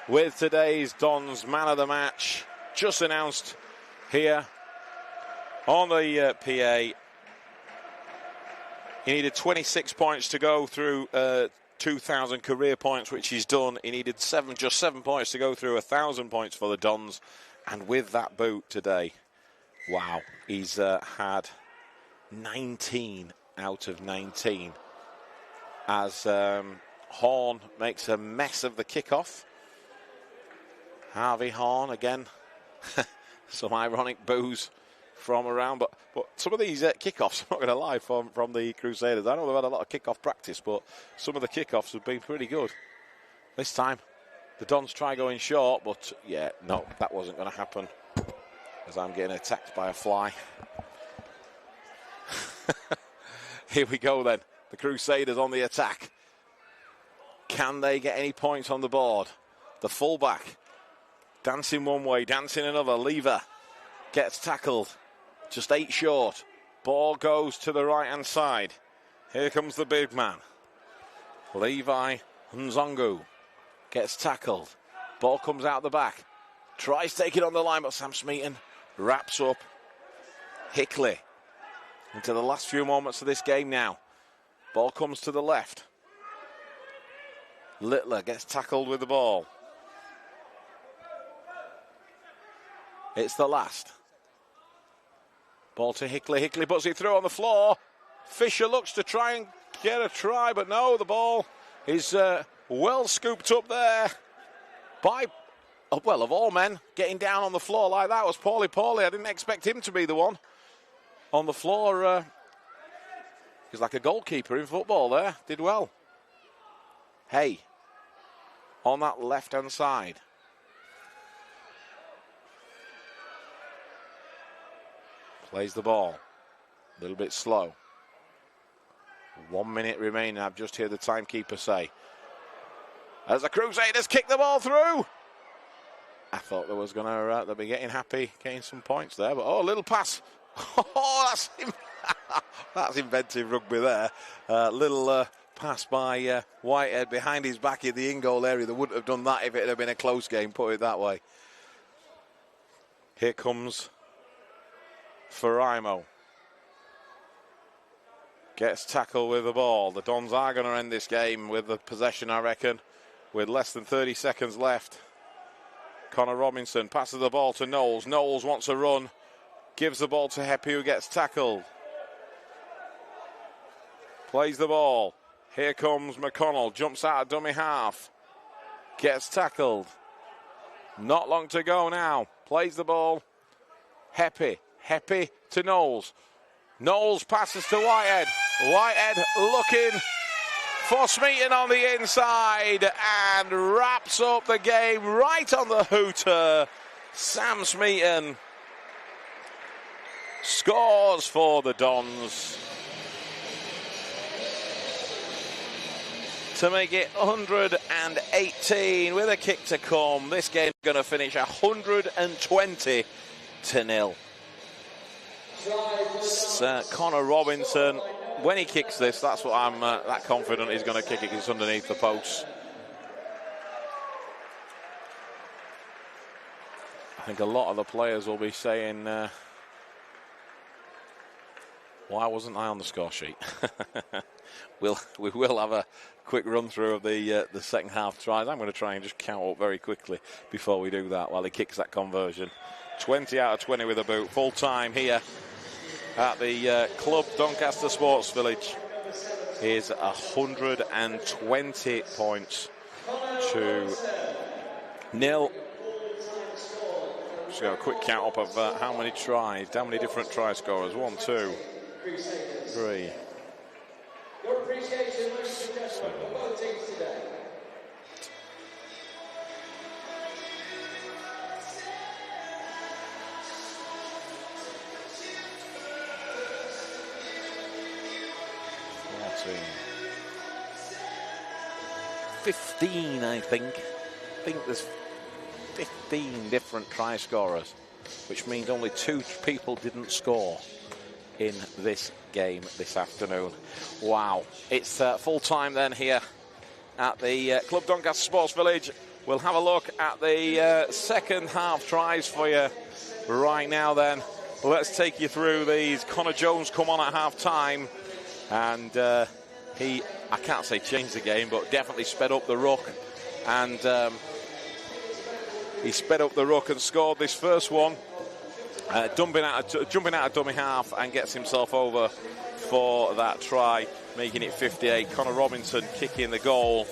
with today's Dons man of the match. Just announced here on the PA. He needed 26 points to go through 2,000 career points, which he's done. He needed just 7 points to go through 1,000 points for the Dons. And with that boot today, wow, he's had 19 out of 19 as Horn makes a mess of the kickoff. Harvey Horn again. Some ironic boos from around, but some of these kickoffs, I'm not going to lie, from the Crusaders. I know they've had a lot of kickoff practice, but some of the kickoffs have been pretty good. This time, the Dons try going short, but yeah, no, that wasn't going to happen, as I'm getting attacked by a fly. Here we go then. The Crusaders on the attack. Can they get any points on the board? The fullback dancing one way, dancing another. Lever gets tackled. Just 8 short. Ball goes to the right-hand side. Here comes the big man. Levi Nzongu gets tackled. Ball comes out the back. Tries taking on the line, but Sam Smeaton wraps up Hickley. Into the last few moments of this game now. Ball comes to the left. Littler gets tackled with the ball. It's the last. Ball to Hickley. Hickley puts it through on the floor. Fisher looks to try and get a try, but no, the ball is well scooped up there by, well, of all men, getting down on the floor like that was Paulie Paulie. I didn't expect him to be the one on the floor. He's like a goalkeeper in football there. Did well. Hey, on that left-hand side. Plays the ball. A little bit slow. 1 minute remaining. I've just heard the timekeeper say, as the Crusaders kick the ball through. I thought there was going to, they'll be getting happy, getting some points there. But, oh, a little pass. Oh, that's inventive rugby there. Little pass by Whitehead behind his back in the in-goal area. They wouldn't have done that if it had been a close game, put it that way. Here comes Faraimo. Gets tackled with the ball. The Dons are going to end this game with the possession, I reckon, with less than 30 seconds left. Connor Robinson passes the ball to Knowles. Knowles wants a run. Gives the ball to Heppy, who gets tackled. Plays the ball. Here comes McConnell. Jumps out of dummy half. Gets tackled. Not long to go now. Plays the ball. Heppy. Heppy to Knowles. Knowles passes to Whitehead. Whitehead looking for Smeaton on the inside and wraps up the game right on the hooter. Sam Smeaton scores for the Dons to make it 118 with a kick to come. This game's going to finish 120 to nil. Connor Robinson, when he kicks this, that's what I'm that confident he's going to kick it. It's underneath the post. I think a lot of the players will be saying, why wasn't I on the score sheet? We will have a quick run through of the second half tries. I'm going to try and just count up very quickly before we do that while he kicks that conversion. 20 out of 20 with a boot. Full time here at the Club Doncaster Sports Village is 120 points to 0. Just got a quick count up of how many tries, how many different try scorers. 1, 2, 3. Your appreciation, ladies and gentlemen, for both teams today. Fourteen. 15, I think. I think there's 15 different try scorers, which means only 2 people didn't score in this game this afternoon. Wow. It's full time then here at the Club Doncaster Sports Village. We'll have a look at the second half tries for you right now then. Let's take you through these. Connor Jones come on at half time, and he, I can't say changed the game, but definitely sped up the ruck, and he sped up the ruck and scored this first one. Jumping out of dummy half and gets himself over for that try, making it 58. Connor Robinson kicking the goal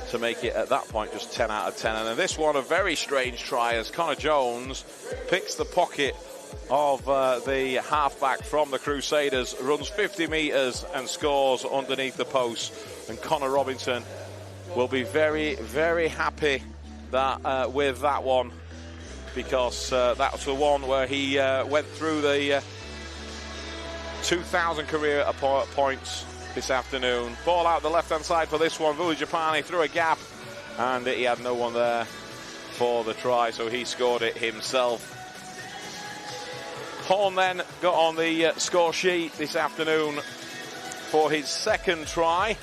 to make it at that point just 10 out of 10. And this one, a very strange try as Connor Jones picks the pocket of the halfback from the Crusaders, runs 50 metres and scores underneath the post. And Connor Robinson will be very, very happy that with that one, because that's the one where he went through the 2,000 career points this afternoon. Ball out the left-hand side for this one. Vujapani through a gap, and he had no one there for the try, so he scored it himself. Horn then got on the score sheet this afternoon for his second try.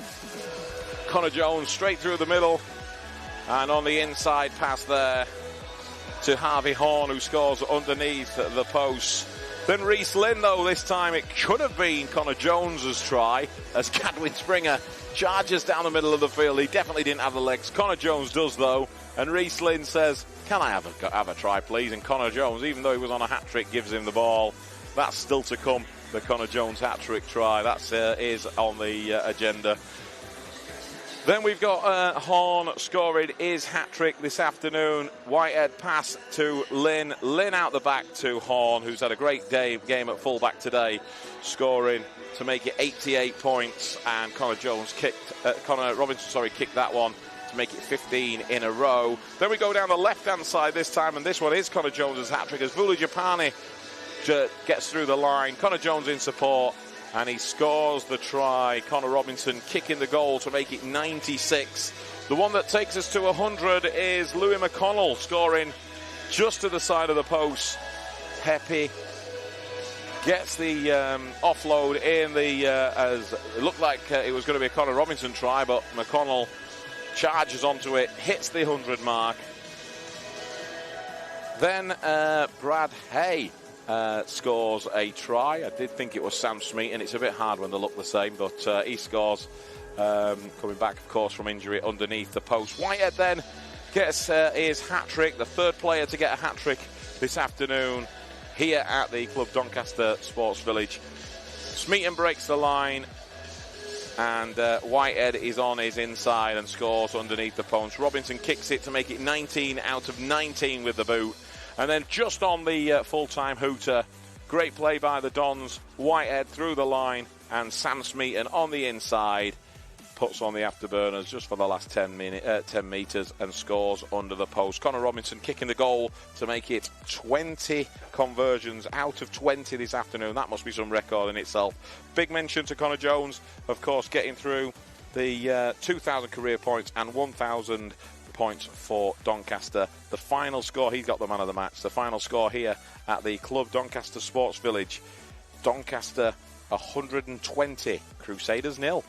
Connor Jones straight through the middle, and on the inside pass there to Harvey Horn, who scores underneath the post. Then Reese Lynn, though, this time it could have been Connor Jones's try, as Cadwin Springer charges down the middle of the field. He definitely didn't have the legs. Connor Jones does, though, and Reese Lynn says, can I have a try, please? And Connor Jones, even though he was on a hat-trick, gives him the ball. That's still to come, the Connor Jones hat-trick try. That is on the agenda. Then we've got Horn scoring his hat-trick this afternoon. Whitehead pass to Lynn. Lynn out the back to Horn, who's had a great game at full-back today, scoring to make it 88 points. And Connor Robinson kicked that one to make it 15 in a row. Then we go down the left-hand side this time, and this one is Connor Jones's hat-trick as Vula Japani gets through the line. Connor Jones in support, and he scores the try. Connor Robinson kicking the goal to make it 96. The one that takes us to 100 is Louis McConnell scoring just to the side of the post. Pepe gets the offload in as it looked like it was going to be a Connor Robinson try, but McConnell charges onto it, hits the 100 mark. Then Brad Hay scores a try. I did think it was Sam Smeaton. It's a bit hard when they look the same, but he scores, coming back, of course, from injury underneath the post. Whitehead then gets his hat-trick, the third player to get a hat-trick this afternoon here at the Club Doncaster Sports Village. Smeaton breaks the line, and Whitehead is on his inside and scores underneath the post. Robinson kicks it to make it 19 out of 19 with the boot. And then just on the full-time hooter, great play by the Dons. Whitehead through the line, and Sam Smeaton on the inside puts on the afterburners just for the last 10 metres and scores under the post. Connor Robinson kicking the goal to make it 20 conversions out of 20 this afternoon. That must be some record in itself. Big mention to Connor Jones, of course, getting through the 2,000 career points and 1,000 points for Doncaster. The final score, he got the man of the match. The final score here at the Club Doncaster Sports Village, Doncaster 120, Crusaders 0.